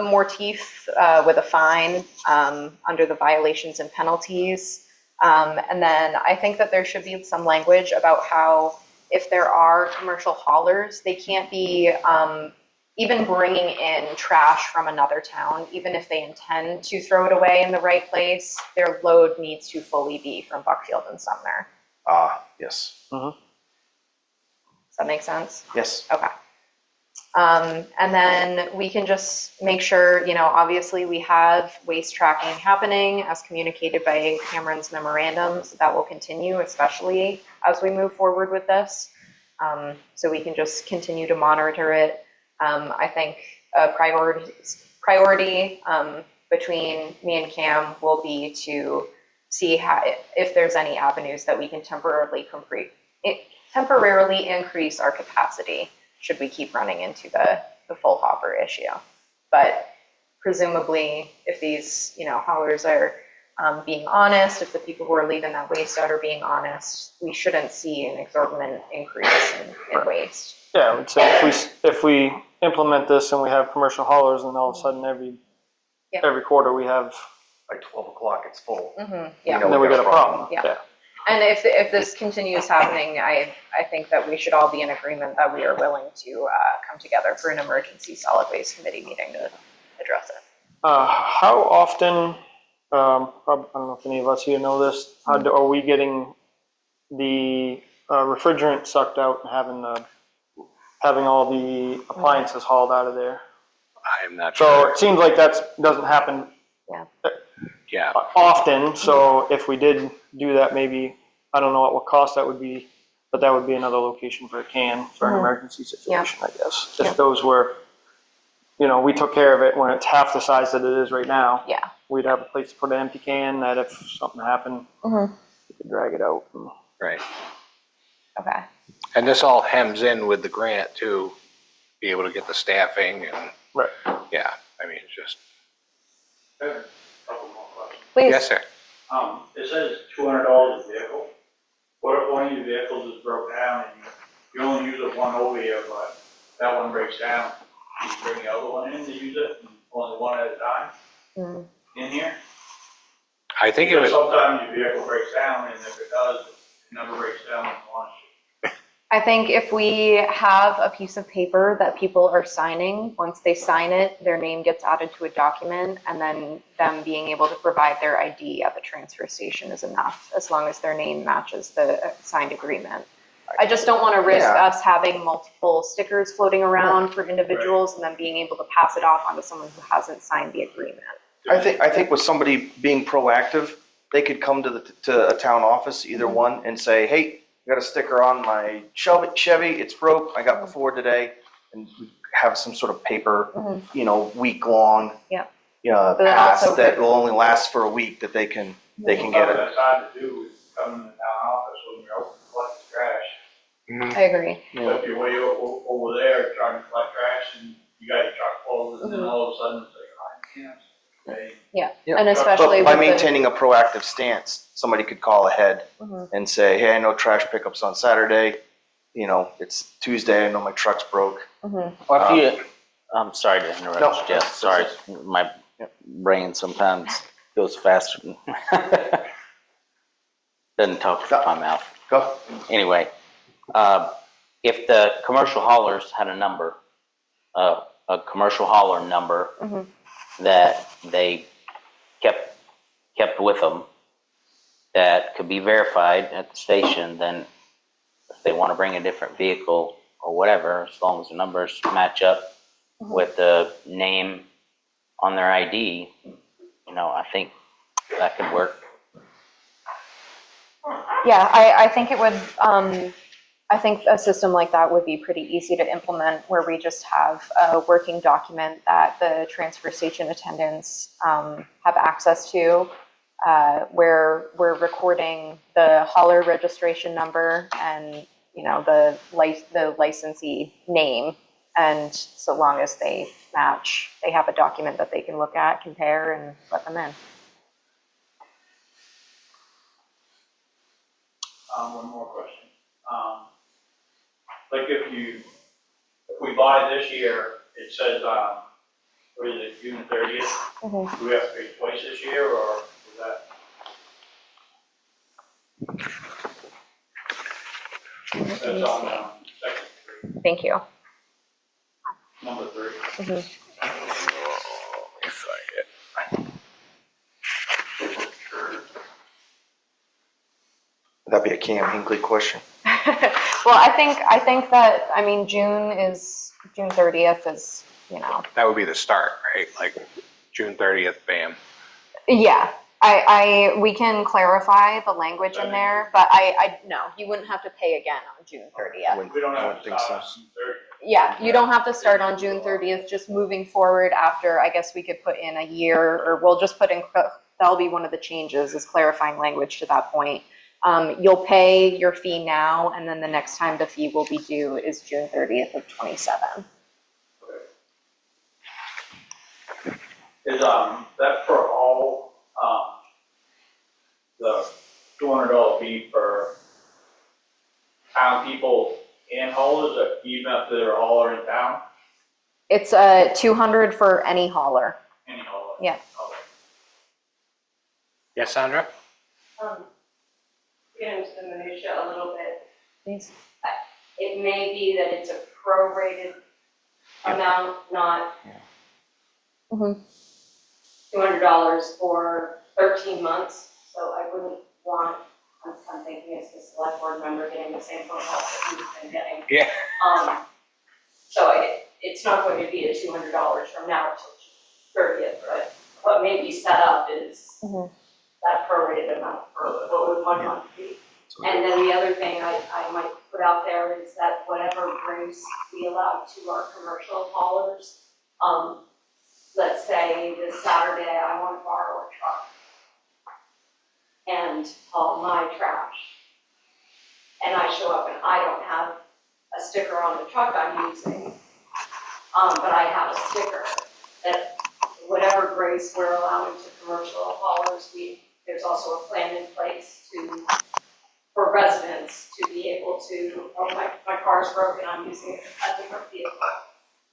more teeth with a fine under the violations and penalties. And then I think that there should be some language about how if there are commercial haulers, they can't be even bringing in trash from another town, even if they intend to throw it away in the right place, their load needs to fully be from Buckfield-Sumner. Yes. Does that make sense? Yes. Okay. And then we can just make sure, obviously we have waste tracking happening as communicated by Cameron's memorandums. That will continue, especially as we move forward with this. So we can just continue to monitor it. I think a priority between me and Cam will be to see if there's any avenues that we can temporarily increase our capacity should we keep running into the full hopper issue. But presumably, if these haulers are being honest, if the people who are leaving that waste out are being honest, we shouldn't see an exorbitant increase in waste. Yeah, I would say if we implement this and we have commercial haulers, and all of a sudden every quarter we have, By 12 o'clock, it's full. Yeah. and then we got a problem. Yeah. And if this continues happening, I think that we should all be in agreement that we are willing to come together for an emergency solid waste committee meeting to address it. How often, I don't know if any of us here know this, are we getting the refrigerant sucked out and having all the appliances hauled out of there? I am not So sure. it seems like that doesn't happen Yeah. often, so if we did do that, maybe, I don't know at what cost that would be, but that would be another location for a can for an emergency situation, I guess. If those were, we took care of it when it's half the size that it is right now. Yeah. We'd have a place to put an empty can that if something happened, we could drag it out. Right. Okay. And this all hems in with the grant to be able to get the staffing and, Right. yeah, I mean, it's just, I have a couple more questions. Please. yes, sir. It says $200 a vehicle. What if one of your vehicles is broke down and you only use it one over here, but that one breaks down? Do you bring the other one in to use it, and only one at a time in here? I think it Because was, sometimes your vehicle breaks down, and if it does, it never breaks down at once. I think if we have a piece of paper that people are signing, once they sign it, their name gets added to a document, and then them being able to provide their ID at the transfer station is enough, as long as their name matches the signed agreement. I just don't want to risk us having multiple stickers floating around for individuals and then being able to pass it off onto someone who hasn't signed the agreement. I think with somebody being proactive, they could come to a town office, either one, and say, hey, I got a sticker on my Chevy, it's broke, I got before today, and we have some sort of paper, week-long pass also that will only last for a week that they can get Something it. that's hard to do is come in the town office when you're open to collect the trash. I agree. So if you're way over there trying to collect trash and you got your truck full, and then all of a sudden it's like, I can't. Yeah, Yeah. and especially But by with maintaining a proactive stance, somebody could call ahead and say, hey, I know trash pickups on Saturday, it's Tuesday, I know my truck's broke. Or if you, I'm sorry to interrupt No, you, Jeff, sorry, my brain sometimes goes faster. Doesn't talk with my mouth. Go. Anyway, if the commercial haulers had a number, a commercial hauler number that they kept with them that could be verified at the station, then if they want to bring a different vehicle or whatever, as long as the numbers match up with the name on their ID, I think that could work. Yeah, I think it would, I think a system like that would be pretty easy to implement, where we just have a working document that the transfer station attendants have access to, where we're recording the hauler registration number and, the licensee name. And so long as they match, they have a document that they can look at, compare, and let them in. One more question. Like if we buy this year, it says, what is it, June 30th? Do we have to pay twice this year, or is that? That's on section 3, Thank you. number 3. That'd be a Cam Hinckley question. Well, I think that, June 30th is, That would be the start, right? Like June 30th, bam. Yeah, we can clarify the language in there, but no, you wouldn't have to pay again on June 30th. We don't have to think start so. on June 30th. Yeah, you don't have to start on June 30th, just moving forward after, I guess we could put in a year, or we'll just put in, that'll be one of the changes, is clarifying language to that point. You'll pay your fee now, and then the next time the fee will be due is June 30th of 27. Is that for all the $200 fee for town people and haulers, or even if they're a hauler in town? It's $200 for any hauler. Any hauler? Yeah. Okay. Yes, Sandra? Get into the minutia a little bit. Please. It may be that it's a prorated amount, not $200 for 13 months. So I wouldn't want, I'm thinking as the select board member getting the same phone calls that you've been getting. Yeah. So it's not going to be a $200 from now until 30th, but what may be set up is that prorated amount for what would 1 month be. And then the other thing I might put out there is that whatever grace we allow to our commercial haulers, let's say this Saturday I want to borrow a truck and haul my trash. And I show up and I don't have a sticker on the truck I'm using, but I have a sticker that whatever grace we're allowing to commercial haulers, there's also a plan in place for residents to be able to, my car's broken, I'm using a different vehicle.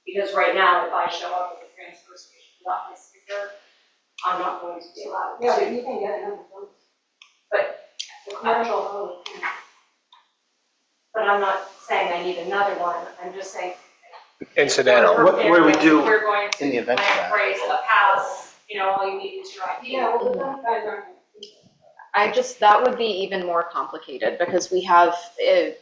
Because right now, if I show up at the transfer station without my sticker, I'm not going to be allowed to. Yeah, but you can get another one. But The commercial home can. But I'm not saying I need another one, I'm just saying. Incidental. What do we do We're going to in the event of that? phrase a pass, all you need is your ID. Yeah, well, those guys aren't. That would be even more complicated, because we have a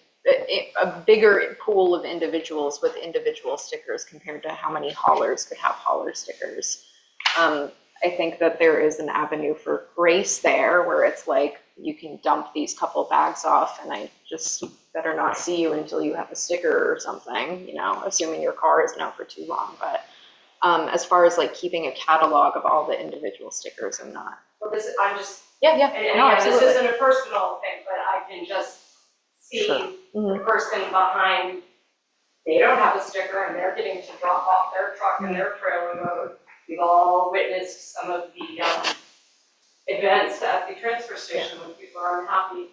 bigger pool of individuals with individual stickers compared to how many haulers could have hauler stickers. I think that there is an avenue for grace there, where it's like, you can dump these couple bags off and I just better not see you until you have a sticker or something, assuming your car isn't out for too long. But as far as like keeping a catalog of all the individual stickers, I'm not. Well, I'm just, Yeah. and No, again, this absolutely. isn't a personal thing, but I can just see the person behind, they don't have a sticker and they're getting to drop off their truck and their trailer load. We've all witnessed some of the events at the transfer station when people are unhappy.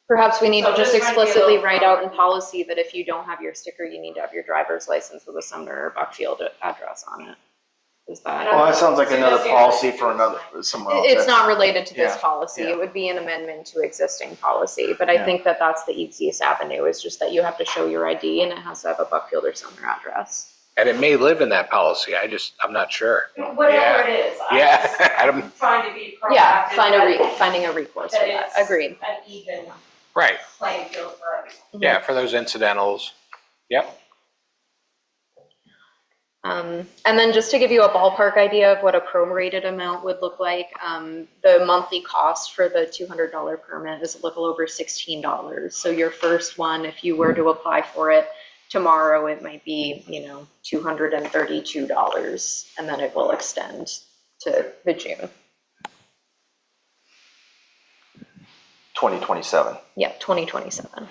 Perhaps we need So to just this might be a explicitly little- write out in policy that if you don't have your sticker, you need to have your driver's license with a Sumner or Buckfield address on it. Is that? Well, that sounds like another policy for somewhere else. It's not related to this Yeah, policy. yeah. It would be an amendment to existing policy, but I Yeah. think that that's the easiest avenue, is just that you have to show your ID and it has to have a Buckfield or Sumner address. And it may live in that policy. I'm not sure. Whatever it is. Yeah. I'm trying to be proactive. Yeah, finding a recourse for That that. it's Agreed. an even Right. playing field for everyone. Yeah, for those incidentals. Yep. And then just to give you a ballpark idea of what a prorated amount would look like, the monthly cost for the $200 permit is a little over $16. So your first one, if you were to apply for it tomorrow, it might be, $232, and then it will extend to the June. 2027. Yep, 2027.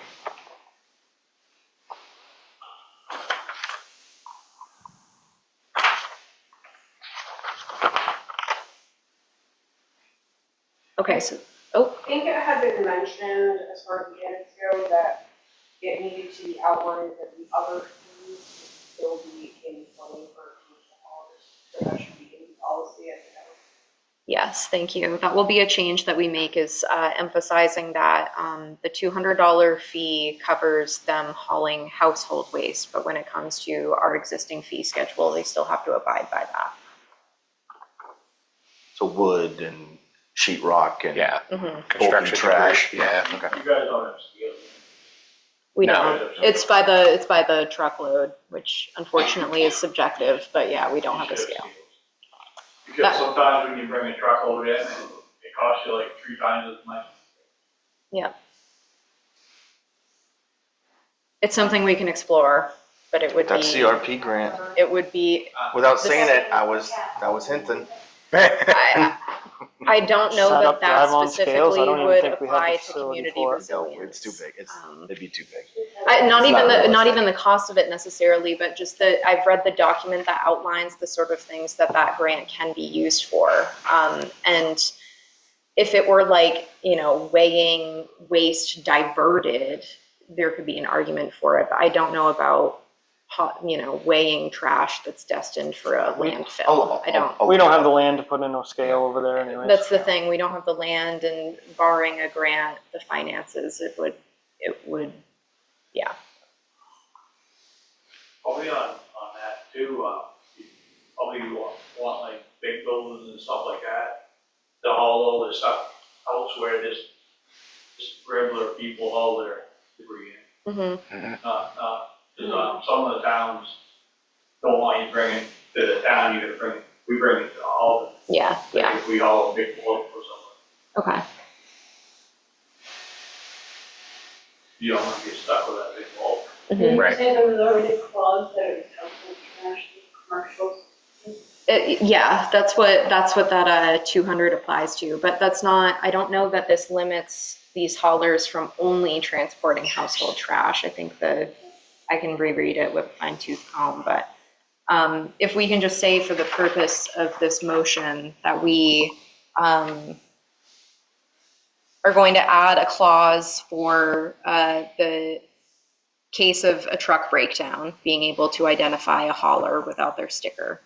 Okay, so, I think it had been mentioned as far as mechanics go that it needed to be outwarded that the other fees would still be in play for commercial haulers. So that should be in the policy. I think that was yes, thank you. That will be a change that we make, is emphasizing that the $200 fee covers them hauling household waste, but when it comes to our existing fee schedule, they still have to abide by that. So wood and sheetrock and Yeah. Mm-hmm. Construction trash. debris. Yeah. Okay. You guys don't have scales. We No. don't. It's by the truckload, which unfortunately is subjective, but yeah, we don't have a scale. Because sometimes when you bring a truckload in, it costs you like 3 times as much. Yeah. It's something we can explore, but it would That be, CRP grant. it would be, Without saying it, I was hinting. I don't know Set that up drive-on specifically scales. I don't even would think we have the apply to facility community for it. resilience. No, it's too big. It'd be too big. Not It's even not not realistic. even the cost of it necessarily, but just that I've read the document that outlines the sort of things that grant can be used for. And if it were like, weighing waste diverted, there could be an argument for it, but I don't know about, weighing trash that's destined for a landfill. I don't. We don't have the land to put in a scale over there anyways. That's the thing. We don't have the land, and barring a grant, the finances, it would, yeah. Probably on that too, you probably want like big buildings and stuff like that, to haul all this stuff elsewhere, just regular people haul their debris in. Mm-hmm. Because some of the towns don't want you bringing to the town, we bring it to all of them. Yeah, yeah. If we haul a big load for someone, Okay. you don't want to get stuck with that big bulk. Mhm. Did you Right. say there was already a clause that it was household trash and commercials? Yeah, that's what that 200 applies to, but that's not, I don't know that this limits these haulers from only transporting household trash. I think I can reread it with a fine tooth comb, but if we can just say for the purpose of this motion that we are going to add a clause for the case of a truck breakdown, being able to identify a hauler without their sticker.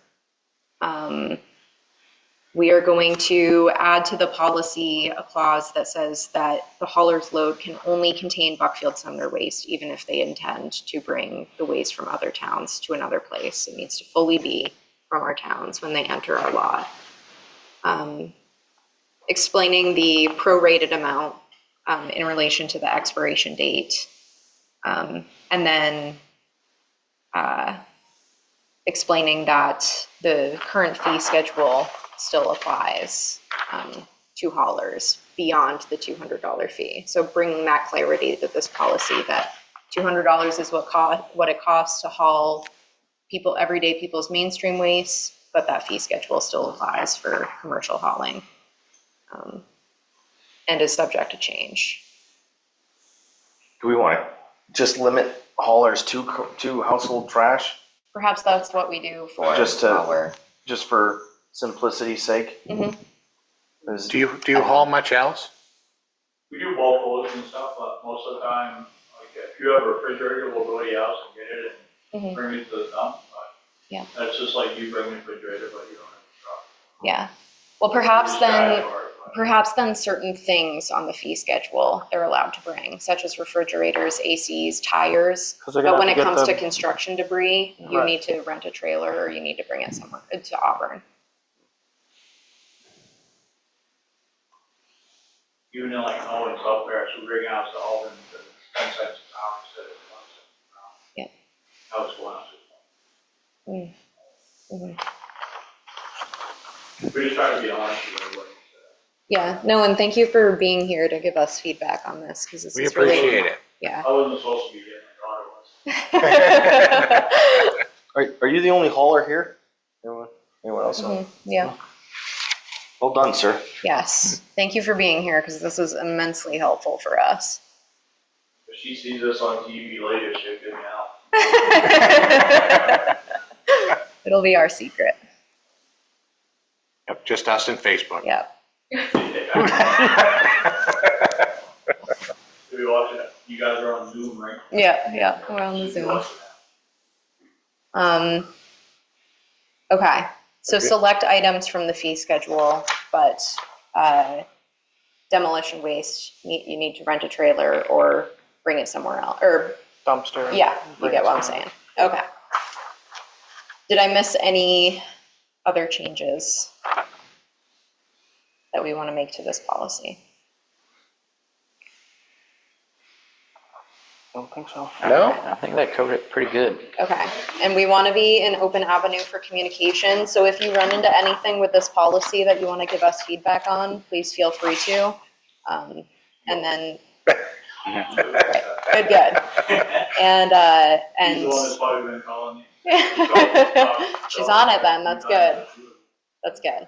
We are going to add to the policy a clause that says that the hauler's load can only contain Buckfield-Sumner waste, even if they intend to bring the waste from other towns to another place. It needs to fully be from our towns when they enter our lot. Explaining the prorated amount in relation to the expiration date. And then explaining that the current fee schedule still applies to haulers beyond the $200 fee. So bringing that clarity to this policy that $200 is what it costs to haul everyday people's mainstream waste, but that fee schedule still applies for commercial hauling and is subject to change. Do we want to just limit haulers to household trash? Perhaps that's what we do for Just for simplicity's sake? Mhm. Do you haul much else? We do bulk loads and stuff, but most of the time, like if you have a refrigerator, we'll go to your house and get it and bring it to the dump. But Yeah. That's just like you bring a refrigerator, but you don't have a truck. Yeah. Well, You just drive for it, but- perhaps then certain things on the fee schedule they're allowed to bring, such as refrigerators, ACs, tires. 'Cause they're gonna But when have it to get comes the- to construction debris, you Right. need to rent a trailer or you need to bring it somewhere to Auburn. Even in like Owens up there, so we bring out to Alden, it's 10 cents an hour instead of 1 cent an hour. Yeah. Now it's going up to 20. Mhm. We just try to be honest with everybody. Yeah, no, and thank you for being here to give us feedback on this, because this We is really, appreciate it. yeah. I wasn't supposed to be here, my daughter was. Are you the only hauler here? Anyone else? Mhm, yeah, Well done, sir. yes. Thank you for being here, because this is immensely helpful for us. If she sees this on TV later, she'll get me out. It'll be our secret, Yep, just us and Facebook. yeah. We watching it. You guys are on Zoom, right? Yeah, we're on the Should be Zoom. watching that. Okay, so Okay. select items from the fee schedule, but demolition waste, you need to rent a trailer or bring it somewhere else, or, Dumpster. yeah, you get what I'm saying. Okay. Did I miss any other changes that we want to make to this policy? I don't think so. No? I think that covered it pretty good. Okay, and we want to be an open avenue for communication, so if you run into anything with this policy that you want to give us feedback on, please feel free to. And then, good. And, He's the one that's probably been calling me. she's on it then, that's good. That's good.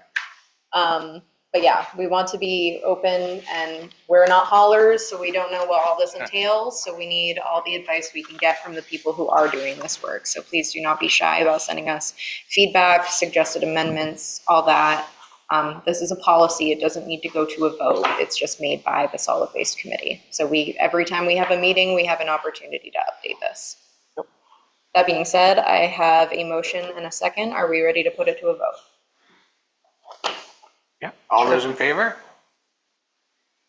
But yeah, we want to be open, and we're not haulers, so we don't know what all this entails. So we need all the advice we can get from the people who are doing this work. So please do not be shy about sending us feedback, suggested amendments, all that. This is a policy. It doesn't need to go to a vote. It's just made by the Solid Waste Committee. So every time we have a meeting, we have an opportunity to update this. That being said, I have a motion and a second. Are we ready to put it to a vote? Yeah, all those in favor?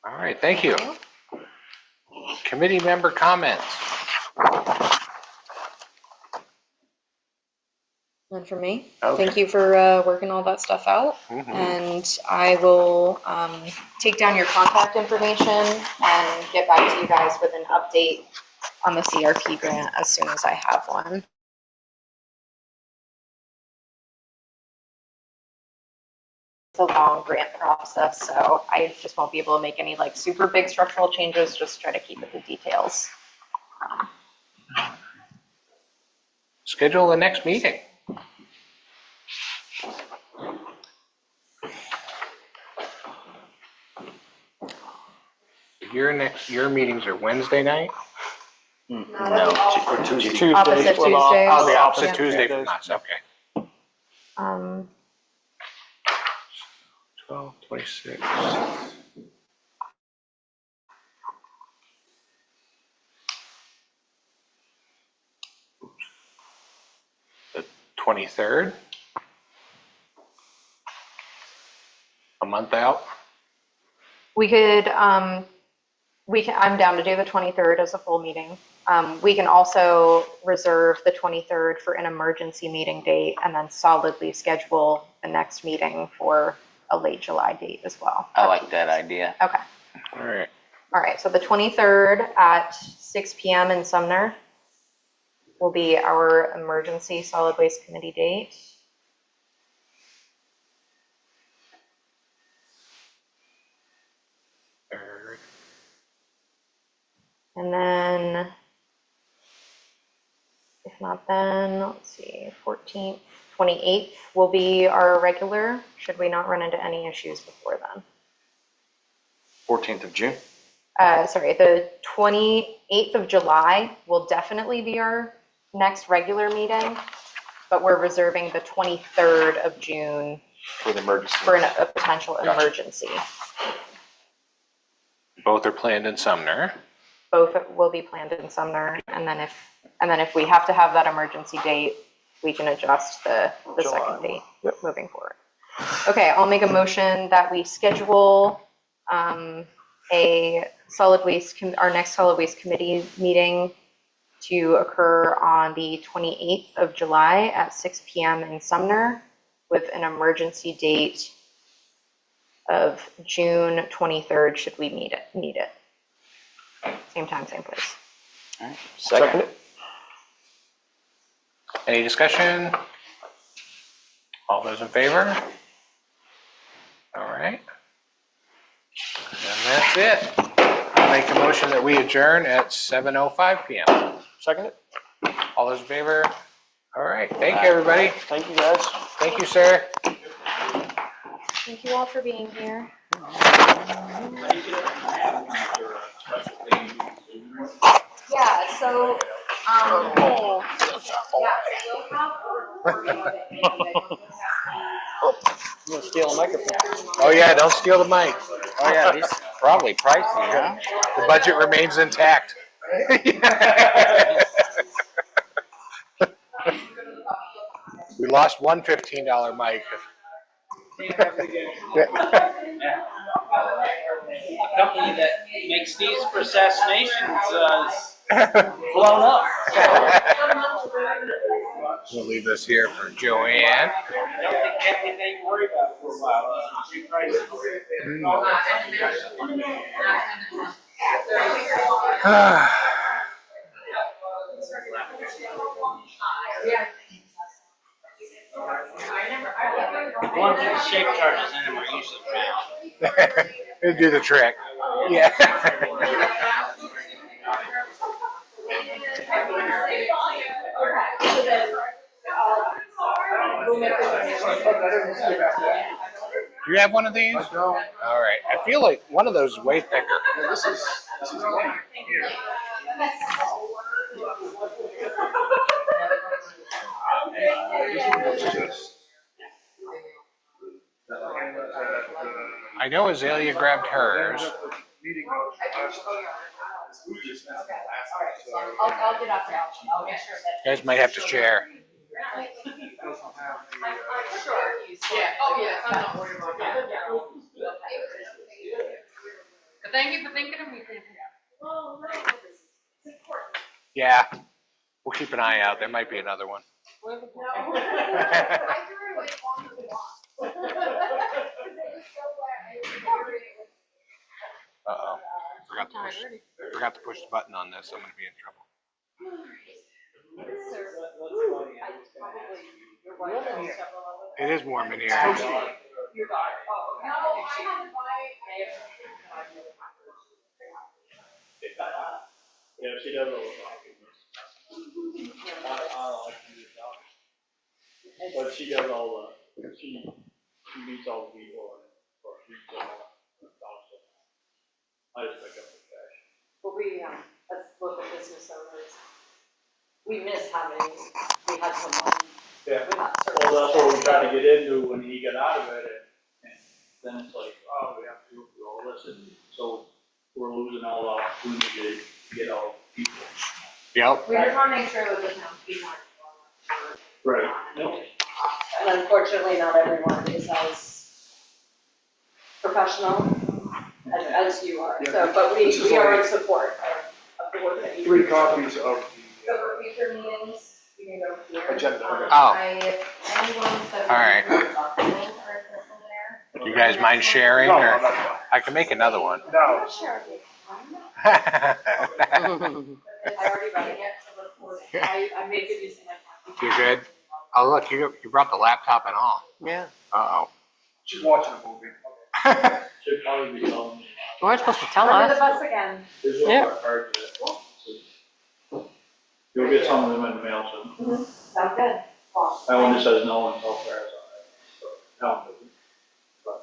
All right, thank you. Committee member comments. None for me. Okay. Thank you for working all that stuff out. Mhm. And I will take down your contact information and get back to you guys with an update on the CRP grant as soon as I have one. It's a long grant process, so I just won't be able to make any like super big structural changes, just try to keep it to details. Schedule the next meeting. Your meetings are Wednesday night? No, Tuesday. Opposite Well, Tuesdays. Oh, the opposite Yeah. Tuesday from us, okay. 12, 26. The 23rd? A month out? We could, I'm down to do the 23rd as a full meeting. We can also reserve the 23rd for an emergency meeting date and then solidly schedule the next meeting for a late July date as well. I like that idea. Okay. All right. All right. So the 23rd at 6 p.m. in Sumner will be our emergency solid waste committee date. Third. And then, if not then, let's see, 14th, 28th will be our regular, should we not run into any issues before then. 14th of June. Sorry, the 28th of July will definitely be our next regular meeting, but we're reserving the 23rd of June For the emergency. for a potential Gotcha. emergency. Both are planned in Sumner. Both will be planned in Sumner, and then if we have to have that emergency date, we can adjust the July. second date Yep. moving forward. Okay, I'll make a motion that we schedule our next solid waste committee meeting to occur on the 28th of July at 6 p.m. in Sumner with an emergency date of June 23rd should we need it. Same time, same place. All right. Second it. Any discussion? All those in favor? All right. And that's it. I'll make a motion that we adjourn at 7:05 p.m. Second it. All those in favor? All right. Thank you, everybody. Thank you, guys. Thank you, sir. Thank you all for being here. Yeah, so, we'll have a recording of it. I'm gonna steal a microphone. Oh, yeah, don't steal the mic. Oh, yeah, these probably pricey, huh? The budget remains intact. We lost one $15 mic. Company that makes these for assassinations blown up. We'll leave this here for Joanne. I don't think they have anything to worry about for a while. The ones with the shape charges in them are usually round. It'll do the trick. Yeah. Do you have one of these? All right. I feel like one of those is way thicker. I know Azalea grabbed hers. I'll get up now. I'll make sure that. You guys might have to share. Yeah, oh yeah, I'm not worried about that. But thank you for thinking of me. Yeah. We'll keep an eye out. There might be another one. Uh-oh. Forgot to push the button on this. I'm going to be in trouble. It is warm in here. Yeah, she does all the talking. But she does all the, she meets all the people and, or reads them all and talks to them. I just pick up the trash. Well, we, as local business owners, we miss having, we had someone Yeah. with that service. Well, that's what we tried to get into when he got out of it, and then it's like, oh, we have to go through all this, and so we're losing all the opportunity to get all the people. Yep. We just want to make sure that the townspeople aren't. Right. Nope. And unfortunately, not everyone is as professional as you are, so, but we are in support of the work that you do. 3 copies of So for future meetings, you can go here. Agenda. Oh. Anyone that. All right. There. You guys mind sharing, No, or no, no. I can make another one. No. Sure. Oh, I already read it yet, so look forward. I may give you some like. you good? Oh, look, you brought the laptop and all. Yeah. Uh-oh. She's watching a movie. Should probably be telling me. You weren't supposed to tell Under the us. bus again. This is Yeah. what our card is. So you'll get some of them in the mail soon. Sounds good. That one just says no and self prayers on it. So, no, it doesn't. But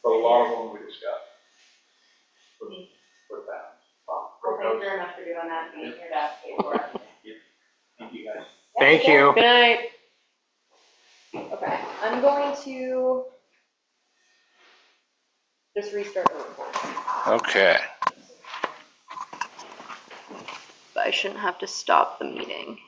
a lot of them we discussed. For that. Well, thank you very much for doing that, being here to advocate for us. Thank you guys. Thank you. Good night. Okay, I'm going to just restart the recording. Okay. But I shouldn't have to stop the meeting.